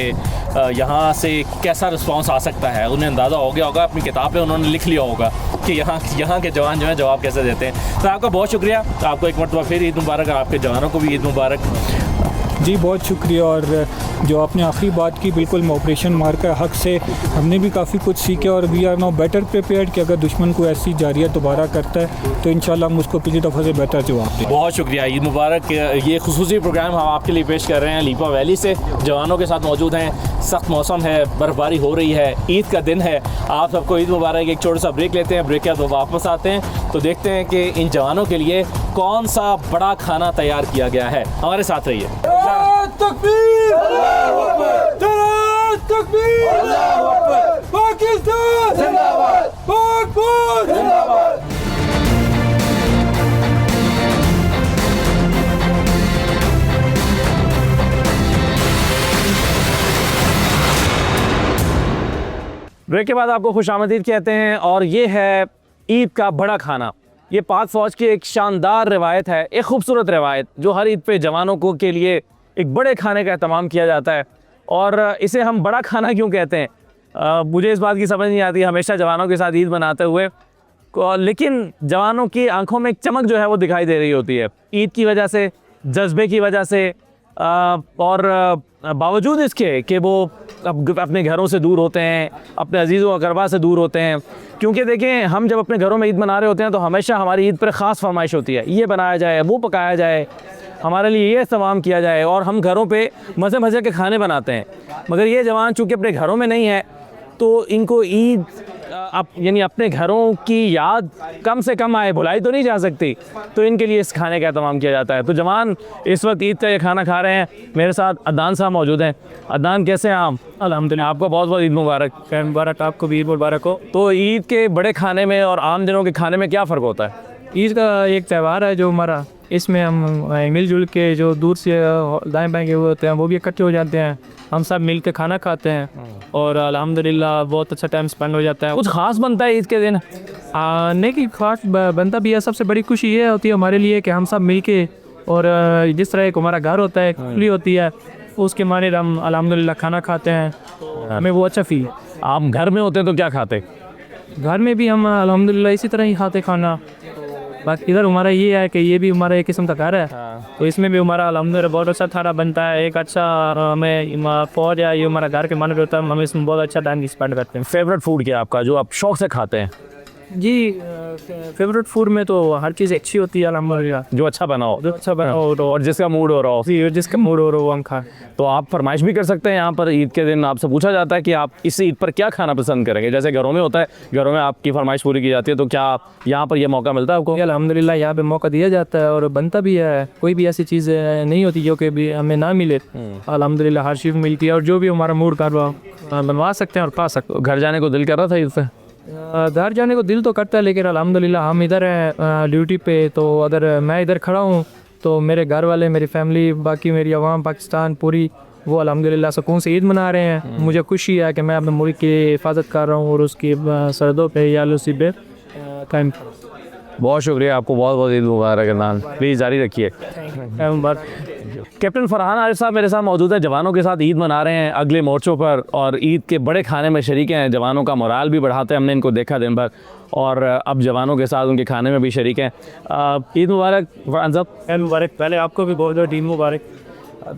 यहाँ से कैसा रिस्पांस आ सकता है। उन्हें अंदाज़ा हो गया होगा, अपनी किताब पे उन्होंने लिख लिया होगा कि यहाँ के जवान जो हैं जवाब कैसे देते हैं। तो आपका बहुत शुक्रिया, आपको एक मरतबा फिर ईद मुबारक, आपके जवानों को भी ईद मुबारक। जी बहुत शुक्रिया। और जो आपने आखिरी बात की, बिल्कुल ऑपरेशन मार्का हक से हमने भी काफ़ी कुछ सीखा और we are now better prepared कि अगर दुश्मन को ऐसी जारियत दोबारा करता है तो इंशाल्लाह हम उसको पिछली दफ़ा से बेहतर जवाब दें। बहुत शुक्रिया, ईद मुबारक। ये खुसूसी प्रोग्राम हम आपके लिए पेश कर रहे हैं लीपा वैली से, जवानों के साथ मौजूद हैं। सख्त मौसम है, बर्फ़बारी हो रही है, ईद का दिन है, आप सबको ईद मुबारक। एक छोटा सा ब्रेक लेते हैं, ब्रेक के बाद वापस आते हैं तो देखते हैं कि इन जवानों के लिए कौन सा बड़ा खाना तैयार किया गया है। हमारे साथ रहिए। ब्रेक के बाद आपको खुशामदीद कहते हैं और ये है ईद का बड़ा खाना। ये पाक फ़ौज की एक शानदार रिवायत है, एक खूबसूरत रिवायत जो हर ईद पे जवानों को के लिए एक बड़े खाने का एहतमाम किया जाता है। और इसे हम बड़ा खाना क्यों कहते हैं, मुझे इस बात की समझ नहीं आती। हमेशा जवानों के साथ ईद मनाते हुए लेकिन जवानों की आंखों में एक चमक जो है वो दिखाई दे रही होती है ईद की वजह से, जज्बे की वजह से। और बावजूद इसके कि वो अपने घरों से दूर होते हैं, अपने अजीज़ों अकरबा से दूर होते हैं। क्योंकि देखें, हम जब अपने घरों में ईद मना रहे होते हैं तो हमेशा हमारी ईद पर ख़ास फरमाइश होती है, ये बनाया जाए, वो पकाया जाए, हमारे लिए ये इस्तेमाल किया जाए। और हम घरों पे मज़े मज़े के खाने बनाते हैं। मगर ये जवान चूँकि अपने घरों में नहीं है तो इनको ईद यानी अपने घरों की याद कम से कम आए, भुलाई तो नहीं जा सकती, तो इनके लिए इस खाने का एहतमाम किया जाता है। तो जवान इस वक्त ईद का ये खाना खा रहे हैं। मेरे साथ अदनान साहब मौजूद हैं। अदनान, कैसे हैं आप? अल्हम्दुलिल्लाह, आपको बहुत बहुत ईद मुबारक। खैर मुबारक, आपको भी ईद मुबारक हो। तो ईद के बड़े खाने में और आम दिनों के खाने में क्या फ़र्क होता है? ईद का एक त्यौहार है जो हमारा, इसमें हम मिलजुल के जो दूर से दाएँ बाएँ के हुए होते हैं वो भी इकट्ठे हो जाते हैं, हम सब मिल के खाना खाते हैं और अल्हम्दुलिल्लाह बहुत अच्छा टाइम स्पेंड हो जाता है। कुछ ख़ास बनता है ईद के दिन? नहीं कि खास बनता भी है। सबसे बड़ी खुशी ये होती है हमारे लिए कि हम सब मिल के, और जिस तरह एक हमारा घर होता है, खुली होती है, उसके माने हम अल्हम्दुलिल्लाह खाना खाते हैं, हमें वो अच्छा फील। आप घर में होते हैं तो क्या खाते? घर में भी हम अल्हम्दुलिल्लाह इसी तरह ही खाते खाना। बाकी इधर हमारा ये है कि ये भी हमारा एक किस्म का घर है, तो इसमें भी हमारा अल्हम्दुलिल्लाह बहुत अच्छा खाना बनता है। एक अच्छा हमें फौज है, ये हमारा घर के मानक होता है, हम इसमें बहुत अच्छा टाइम स्पेंड करते हैं। फेवरेट फूड क्या है आपका जो आप शौक़ से खाते हैं? जी फेवरेट फूड में तो हर चीज़ अच्छी होती है अल्हम्दुलिल्लाह, जो अच्छा बना हो, जो अच्छा बना हो और जिसका मूड हो रहा हो। जी, जिसका मूड हो रहा हो हम खाएं। तो आप फरमाइश भी कर सकते हैं यहाँ पर। ईद के दिन आपसे पूछा जाता है कि आप इस ईद पर क्या खाना पसंद करेंगे। जैसे घरों में होता है, घरों में आपकी फरमाइश पूरी की जाती है, तो क्या यहाँ पर यह मौका मिलता है आपको? अल्हम्दुलिल्लाह यहाँ पे मौका दिया जाता है और बनता भी है। कोई भी ऐसी चीज़ नहीं होती जो कि भी हमें ना मिले, अल्हम्दुलिल्लाह हर चीज़ मिलती है और जो भी हमारा मूड कर रहा बनवा सकते हैं और खा सकते हैं। घर जाने को दिल कर रहा था ईद पे? घर जाने को दिल तो करता है, लेकिन अल्हम्दुलिल्लाह हम इधर हैं ड्यूटी पे, तो अगर मैं इधर खड़ा हूँ तो मेरे घर वाले, मेरी फैमिली, बाकी मेरी अवाम पाकिस्तान पूरी, वो अल्हम्दुलिल्लाह सुकून से ईद मना रहे हैं। मुझे खुशी है कि मैं अपने मुल्क की हिफाजत कर रहा हूँ और उसकी सरहदों पे या लूसी पे कायम। बहुत शुक्रिया, आपको बहुत बहुत ईद मुबारक। अदनान, प्लीज़ जारी रखिए। कैप्टन फरहान आरिफ साहब मेरे साथ मौजूद हैं। जवानों के साथ ईद मना रहे हैं अगले मोर्चों पर और ईद के बड़े खाने में शरीक हैं। जवानों का मोराल भी बढ़ाते हैं, हमने इनको देखा दिन भर, और अब जवानों के साथ उनके खाने में भी शरीक हैं। ईद मुबारक फरहान साहब। मुबारक, पहले आपको भी बहुत बहुत ईद मुबारक।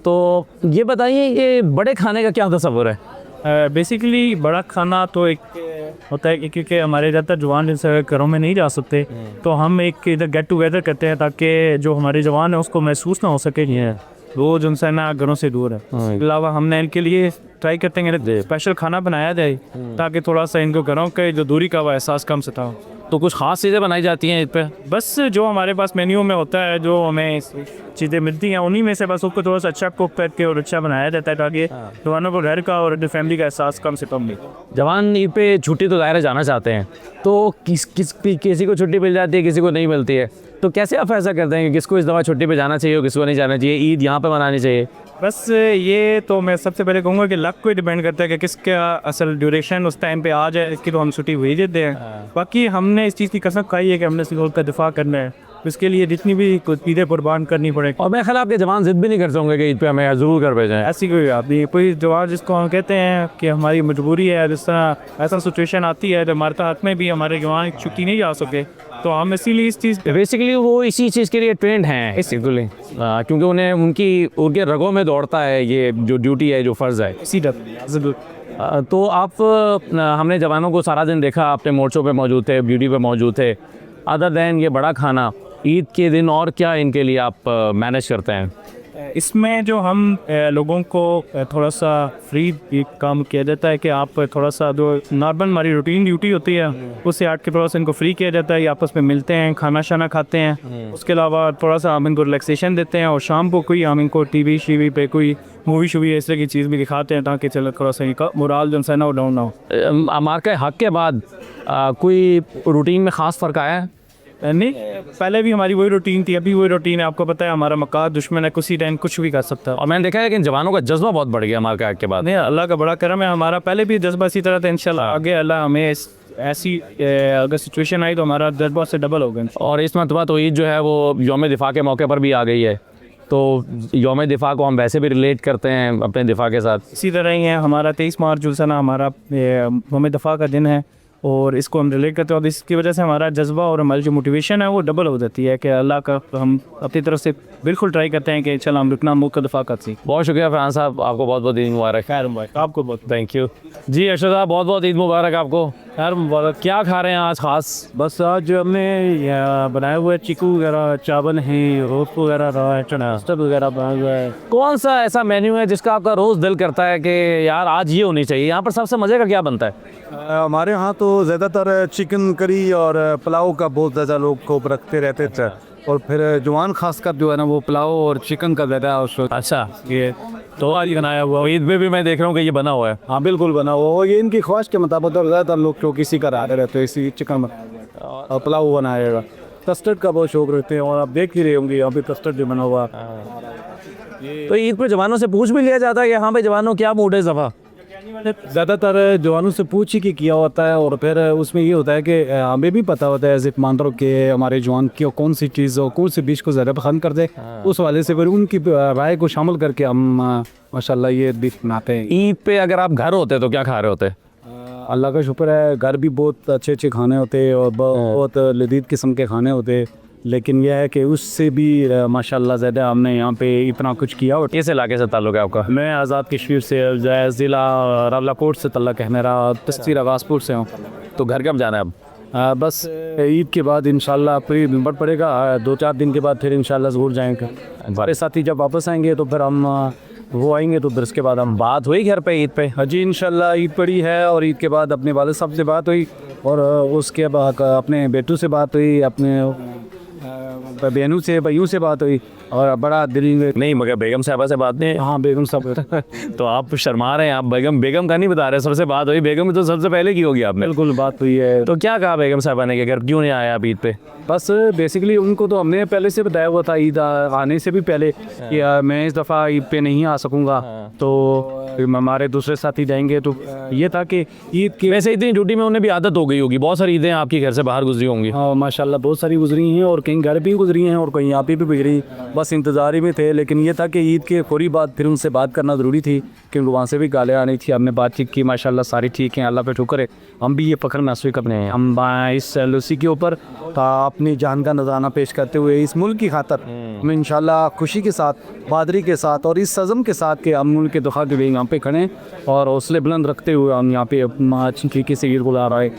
तो ये बताइए, ये बड़े खाने का क्या तस्वुर है? बेसिकली बड़ा खाना तो एक होता है क्योंकि हमारे ज़्यादातर जवान जैसे घरों में नहीं जा सकते, तो हम एक इधर गेट टुगेदर करते हैं ताकि जो हमारे जवान है उसको महसूस ना हो सके वो जो है ना घरों से दूर है। इसके अलावा हमने इनके लिए ट्राई करते हैं स्पेशल खाना बनाया जाए ताकि थोड़ा सा इनको घरों के जो दूरी का वो एहसास कम से था। तो कुछ ख़ास चीज़ें बनाई जाती हैं ईद पे? बस जो हमारे पास मेन्यू में होता है, जो हमें चीज़ें मिलती हैं उन्हीं में से बस उसको थोड़ा सा अच्छा कुक करके और अच्छा बनाया जाता है ताकि जवानों को घर का और फैमिली का एहसास कम से कम मिले। जवान ईद पे छुट्टी तो दायरा जाना चाहते हैं, तो किसी को छुट्टी मिल जाती है, किसी को नहीं मिलती है, तो कैसे आप ऐसा करते हैं कि किसको इस दफ़ा छुट्टी पे जाना चाहिए और किसको नहीं जाना चाहिए, ईद यहाँ पे मनानी चाहिए? बस ये तो मैं सबसे पहले कहूँगा कि लक को ही डिपेंड करता है कि किसका असल ड्यूरेशन उस टाइम पे आ जाए, इसकी तो हम छुट्टी भेज देते हैं। बाकी हमने इस चीज़ की कसम खाई है कि हमने इस मुल्क का दिफा करना है, इसके लिए जितनी भी ईदें कुर्बान करनी पड़े। और मैं ख्याल आपके जवान जिद भी नहीं करते होंगे कि ईद पे हमें ज़रूर कर भेजें? ऐसी कोई बात नहीं, कोई जवान जिसको हम कहते हैं कि हमारी मजबूरी है, जिस तरह ऐसा सिचुएशन आती है तो हमारे हाथ में भी हमारे जवान छुट्टी नहीं जा सके, तो हम इसीलिए इस चीज़ बेसिकली वो इसी चीज़ के लिए ट्रेंड हैं बेसिकली, क्योंकि उन्हें उनके रगों में दौड़ता है ये जो ड्यूटी है, जो फ़र्ज़ है। इसी तरह तो आप हमने जवानों को सारा दिन देखा, अपने मोर्चों पे मौजूद थे, ड्यूटी पे मौजूद थे। अदर दैन ये बड़ा खाना ईद के दिन और क्या इनके लिए आप मैनेज करते हैं? इसमें जो हम लोगों को थोड़ा सा फ्री काम किया जाता है कि आप थोड़ा सा जो नॉर्मल हमारी रूटीन ड्यूटी होती है उससे हट के थोड़ा सा इनको फ्री किया जाता है, ये आपस में मिलते हैं, खाना शाना खाते हैं। उसके अलावा थोड़ा सा हम इनको रिलैक्सेशन देते हैं और शाम को कोई हम इनको टीवी शीवी पे कोई मूवी शूवी इस तरह की चीज़ भी दिखाते हैं ताकि चलो थोड़ा सा इनका मोराल जो है ना वो डाउन ना हो। मार्का हक के बाद कोई रूटीन में ख़ास फ़र्क आया है? नहीं, पहले भी हमारी वही रूटीन थी, अभी वही रूटीन है। आपको पता है हमारा मकान दुश्मन है, कुछ ही टाइम कुछ भी कर सकता है। और मैंने देखा है कि जवानों का जज्बा बहुत बढ़ गया मार्का के बाद। नहीं, अल्लाह का बड़ा करम है, हमारा पहले भी जज्बा इसी तरह था। इंशाल्लाह आगे अल्लाह हमें ऐसी अगर सिचुएशन आई तो हमारा जज्बा से डबल हो गया। और इस मरतबा तो ईद जो है वो यौम दिफा के मौके पर भी आ गई है, तो यौम दिफा को हम वैसे भी रिलेट करते हैं अपने दिफा के साथ। इसी तरह ही है हमारा 23 मार्च जो है ना हमारा यौम दिफा का दिन है और इसको हम रिलेट करते हैं और इसकी वजह से हमारा जज्बा और हमारी जो मोटिवेशन है वो डबल हो जाती है कि अल्लाह का हम अपनी तरफ से बिल्कुल ट्राई करते हैं कि चलो हम रुकना मुल्क का दफा करते। बहुत शुक्रिया फरहान साहब, आपको बहुत बहुत ईद मुबारक। खैर मुबारक आपको बहुत। थैंक यू जी। अरशद साहब बहुत बहुत ईद मुबारक आपको। खैर मुबारक। क्या खा रहे हैं आज ख़ास? बस आज हमने बनाए हुए चिकू वगैरह, चावल हैं, रोस्ट वगैरह रहा है, चनास्टर वगैरह बना हुआ है। कौन सा ऐसा मेन्यू है जिसका आपका रोज़ दिल करता है कि यार आज ये होनी चाहिए? यहाँ पर सबसे मज़े का क्या बनता है? हमारे यहाँ तो ज़्यादातर चिकन करी और पुलाव का बहुत ज़्यादा लोग को रखते रहते थे, और फिर जवान खासकर जो है ना वो पुलाव और चिकन का ज़्यादा। अच्छा, ये तो आज बनाया हुआ ईद में भी मैं देख रहा हूँ कि ये बना हुआ है। हाँ बिल्कुल बना हुआ, और ये इनकी ख्वाहिश के मुताबिक ज़्यादातर लोग क्यों किसी का रहे रहते हैं, इसी चिकन और पुलाव बनाएगा। कस्टर्ड का बहुत शौक रखते हैं और आप देख ही रहे होंगे यहाँ पे कस्टर्ड जो बना हुआ। तो ईद पर जवानों से पूछ भी लिया जाता है कि हाँ भाई जवानों क्या मूड है सफ़ा? ज़्यादातर जवानों से पूछ ही के किया होता है, और फिर उसमें ये होता है कि हमें भी पता होता है एज मान लो कि हमारे जवान की कौन सी चीज़ और कौन सी डिश को ज़्यादा पसंद कर दे, उस वाले से फिर उनकी राय को शामिल करके हम माशाल्लाह ये डिश बनाते हैं। ईद पे अगर आप घर होते तो क्या खा रहे होते? अल्लाह का शुक्र है घर भी बहुत अच्छे अच्छे खाने होते हैं और बहुत लजीज किस्म के खाने होते हैं, लेकिन यह है कि उससे भी माशाल्लाह ज़्यादा हमने यहाँ पे इतना कुछ किया। और किस इलाके से ताल्लुक़ है आपका? मैं आज़ाद कश्मीर से, ज़िला रावलाकोट से ताल्लुक़ है मेरा, तस्वीर आगासपुर से हूँ। तो घर कब जाना है अब? बस ईद के बाद इंशाल्लाह फिर बढ़ पड़ेगा, 2-4 दिन के बाद फिर इंशाल्लाह ज़रूर जाएंगे। हमारे साथी जब वापस आएंगे तो फिर हम वो आएंगे, तो फिर उसके बाद हम बात हुई घर पे ईद पे? हाँ जी इंशाल्लाह ईद पड़ी है, और ईद के बाद अपने वालिद साहब से बात हुई, और उसके बाद अपने बेटू से बात हुई, अपने बहनों से भाइयों से बात हुई, और बड़ा दिल नहीं मगर बेगम साहबा से बात नहीं? हाँ बेगम साहब तो आप शर्मा रहे हैं, आप बेगम का नहीं बता रहे, सबसे बात हुई। बेगम तो सबसे पहले की होगी आपने? बिल्कुल बात हुई है। तो क्या कहा बेगम साहबा ने कि घर क्यों नहीं आया आप ईद पे? बस बेसिकली उनको तो हमने पहले से बताया हुआ था ईद आने से भी पहले कि मैं इस दफ़ा ईद पे नहीं आ सकूँगा, तो हमारे दूसरे साथी जाएंगे। तो ये था कि ईद की वैसे इतनी ड्यूटी में उन्हें भी आदत हो गई होगी, बहुत सारी ईदें आपकी घर से बाहर गुजरी होंगी। हाँ माशाल्लाह बहुत सारी गुजरी हैं, और कहीं घर भी गुजरी हैं और कहीं यहाँ पे भी गुजरी, बस इंतज़ार ही में थे। लेकिन ये था कि ईद के फौरी बाद फिर उनसे बात करना ज़रूरी थी, क्योंकि वहाँ से भी गालें आनी थी। हमने बातचीत की, माशाल्लाह सारी ठीक हैं, अल्लाह पे शुक्र है। हम भी ये फ़ख्र महसूस करते हैं, हम इस एलओसी के ऊपर अपनी जान का नज़राना पेश करते हुए इस मुल्क की खातर हम इंशाल्लाह खुशी के साथ, बहादुरी के साथ और इस सज़म के साथ कि हम मुल्क के दुखा के लिए यहाँ पे खड़े और हौसले बुलंद रखते हुए हम यहाँ पे अच्छी तरीके से ईद गुजार रहे।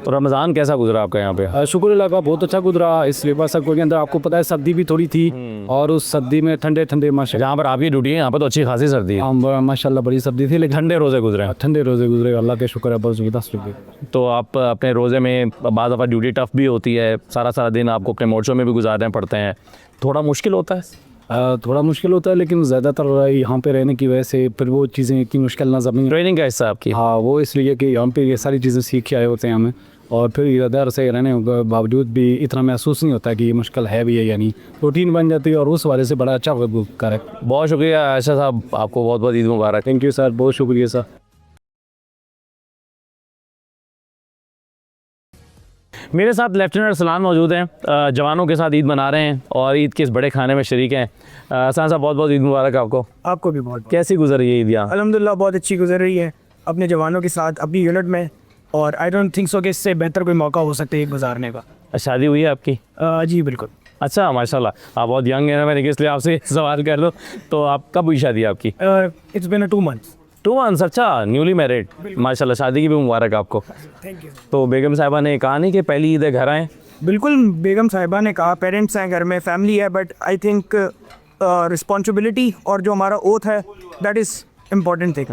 तो रमज़ान कैसा गुजरा आपका यहाँ पे? शुक्र अल्लाह का बहुत अच्छा गुजरा। इस लिबास के अंदर आपको पता है सर्दी भी थोड़ी थी और उस सर्दी में ठंडे ठंडे माशा जहाँ पर आपकी ड्यूटी है यहाँ पर तो अच्छी खासी सर्दी है। हाँ माशाल्लाह बड़ी सर्दी थी, लेकिन ठंडे रोज़े गुजरे हैं। ठंडे रोज़े गुजरे, अल्लाह के शुक्र है, बहुत ज़बरदस्त रुके। तो आप अपने रोज़े में बाद दफ़ा ड्यूटी टफ भी होती है, सारा दिन आपको अपने मोर्चों में भी गुजारने पड़ते हैं, थोड़ा मुश्किल होता है? थोड़ा मुश्किल होता है, लेकिन ज़्यादातर यहाँ पे रहने की वजह से फिर वो चीज़ें इतनी मुश्किल नजर नहीं। ट्रेनिंग का हिस्सा आपकी? हाँ, वो इसलिए कि यहाँ पे ये सारी चीज़ें सीख के आए होते हैं हमें, और फिर इधर से रहने के बावजूद भी इतना महसूस नहीं होता कि ये मुश्किल है भी है या नहीं, रूटीन बन जाती है और उस वजह से बड़ा अच्छा कर है। बहुत शुक्रिया आयशा साहब, आपको बहुत बहुत ईद मुबारक। थैंक यू सर, बहुत शुक्रिया सर। मेरे साथ लेफ्टिनेंट अरसलान मौजूद हैं, जवानों के साथ ईद मना रहे हैं और ईद के इस बड़े खाने में शरीक हैं। अरसलान साहब बहुत बहुत ईद मुबारक आपको। आपको भी बहुत। कैसी गुजर रही है ईद यहाँ? अल्हम्दुलिल्लाह बहुत अच्छी गुजर रही है अपने जवानों के साथ अपनी यूनिट में, और आई डोंट थिंक सो कि इससे बेहतर कोई मौका हो सकता है गुजारने का। शादी हुई है आपकी? जी बिल्कुल। अच्छा माशाल्लाह, आप बहुत यंग हैं, मैंने इसलिए आपसे सवाल कर लो। तो आप कब हुई शादी आपकी? It's been 2 months। 2 months? अच्छा, न्यूली मैरिड, माशाल्लाह, शादी की भी मुबारक आपको। Thank you. तो बेगम साहिबा ने कहा नहीं कि पहली ईद है घर आएँ? बिल्कुल, बेगम साहिबा ने कहा, पेरेंट्स हैं घर में, फैमिली है, बट आई थिंक रिस्पॉन्सिबिलिटी और जो हमारा ओथ है दैट इज़ इम्पॉर्टेंट थिंग।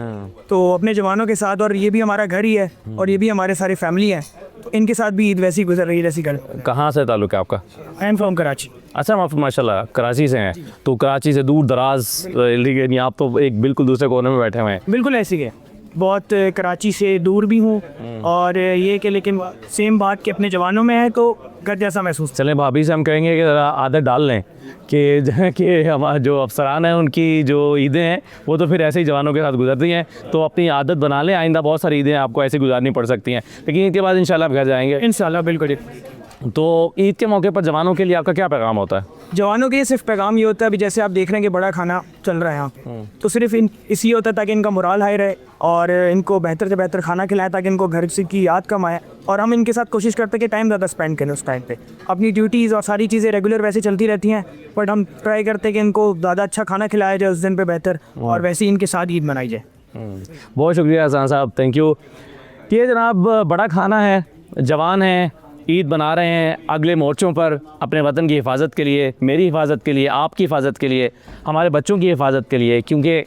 तो अपने जवानों के साथ, और ये भी हमारा घर ही है और ये भी हमारे सारे फैमिली है, तो इनके साथ भी ईद वैसी गुजर रही है जैसी घर। कहाँ से ताल्लुक़ है आपका? I am from Karachi. अच्छा, आप माशाल्लाह कराची से हैं, तो कराची से दूर दराज, लेकिन आप तो एक बिल्कुल दूसरे कोने में बैठे हुए हैं। बिल्कुल ऐसी है, बहुत कराची से दूर भी हूँ, और ये कि लेकिन सेम बात कि अपने जवानों में है तो घर जैसा महसूस। चलें, भाभी से हम कहेंगे कि ज़रा आदत डाल लें कि हमारे जो अफसरान हैं उनकी जो ईदें हैं वो तो फिर ऐसे ही जवानों के साथ गुजरती हैं, तो अपनी आदत बना लें, आइंदा बहुत सारी ईदें आपको ऐसे गुजारनी पड़ सकती हैं, लेकिन ईद के बाद इंशाल्लाह आप घर जाएंगे। इंशाल्लाह, बिल्कुल। तो ईद के मौके पर जवानों के लिए आपका क्या पैगाम होता है? जवानों के लिए सिर्फ पैगाम ये होता है, अभी जैसे आप देख रहे हैं कि बड़ा खाना चल रहा है यहाँ, तो सिर्फ इसी होता है ताकि इनका मोराल हाई रहे और इनको बेहतर से बेहतर खाना खिलाएं ताकि इनको घर से की याद कम आए, और हम इनके साथ कोशिश करते हैं कि टाइम ज़्यादा स्पेंड करें उस टाइम पे। अपनी ड्यूटीज़ और सारी चीज़ें रेगुलर वैसे चलती रहती हैं, बट हम ट्राई करते हैं कि इनको ज़्यादा अच्छा खाना खिलाया जाए उस दिन पे बेहतर, और वैसे ही इनके साथ ईद मनाई जाए। बहुत शुक्रिया हसन साहब, थैंक यू। ये जनाब बड़ा खाना है, जवान हैं, ईद बना रहे हैं अगले मोर्चों पर अपने वतन की हिफाजत के लिए, मेरी हिफाजत के लिए, आपकी हिफाजत के लिए, हमारे बच्चों की हिफाजत के लिए, क्योंकि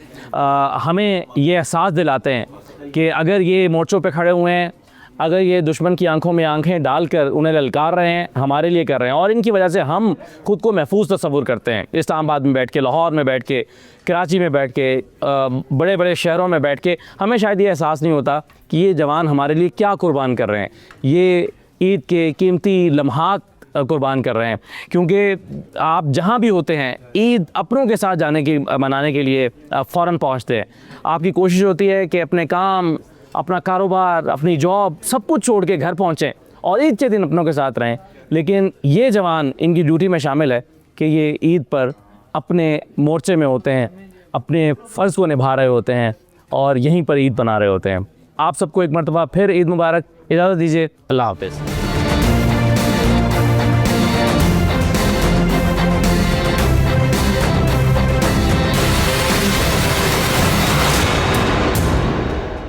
हमें ये एहसास दिलाते हैं कि अगर ये मोर्चों पे खड़े हुए हैं, अगर ये दुश्मन की आंखों में आंखें डालकर उन्हें ललकार रहे हैं, हमारे लिए कर रहे हैं, और इनकी वजह से हम खुद को महफूज तस्वुर करते हैं। इस्लामाबाद में बैठ के, लाहौर में बैठ के, कराची में बैठ के, बड़े बड़े शहरों में बैठ के हमें शायद ये एहसास नहीं होता कि ये जवान हमारे लिए क्या कुर्बान कर रहे हैं, ये ईद के कीमती लम्हात कुर्बान कर रहे हैं। क्योंकि आप जहाँ भी होते हैं ईद अपनों के साथ मनाने के लिए फ़ौरन पहुँचते हैं। आपकी कोशिश होती है कि अपने काम, अपना कारोबार, अपनी जॉब, सब कुछ छोड़ के घर पहुँचें और ईद के दिन अपनों के साथ रहें, लेकिन ये जवान इनकी ड्यूटी में शामिल है कि ये ईद पर अपने मोर्चे में होते हैं, अपने फ़र्ज़ को निभा रहे होते हैं और यहीं पर ईद बना रहे होते हैं। आप सबको एक मरतबा फिर ईद मुबारक, इजाज़त दीजिए, अल्लाह हाफ़िज़।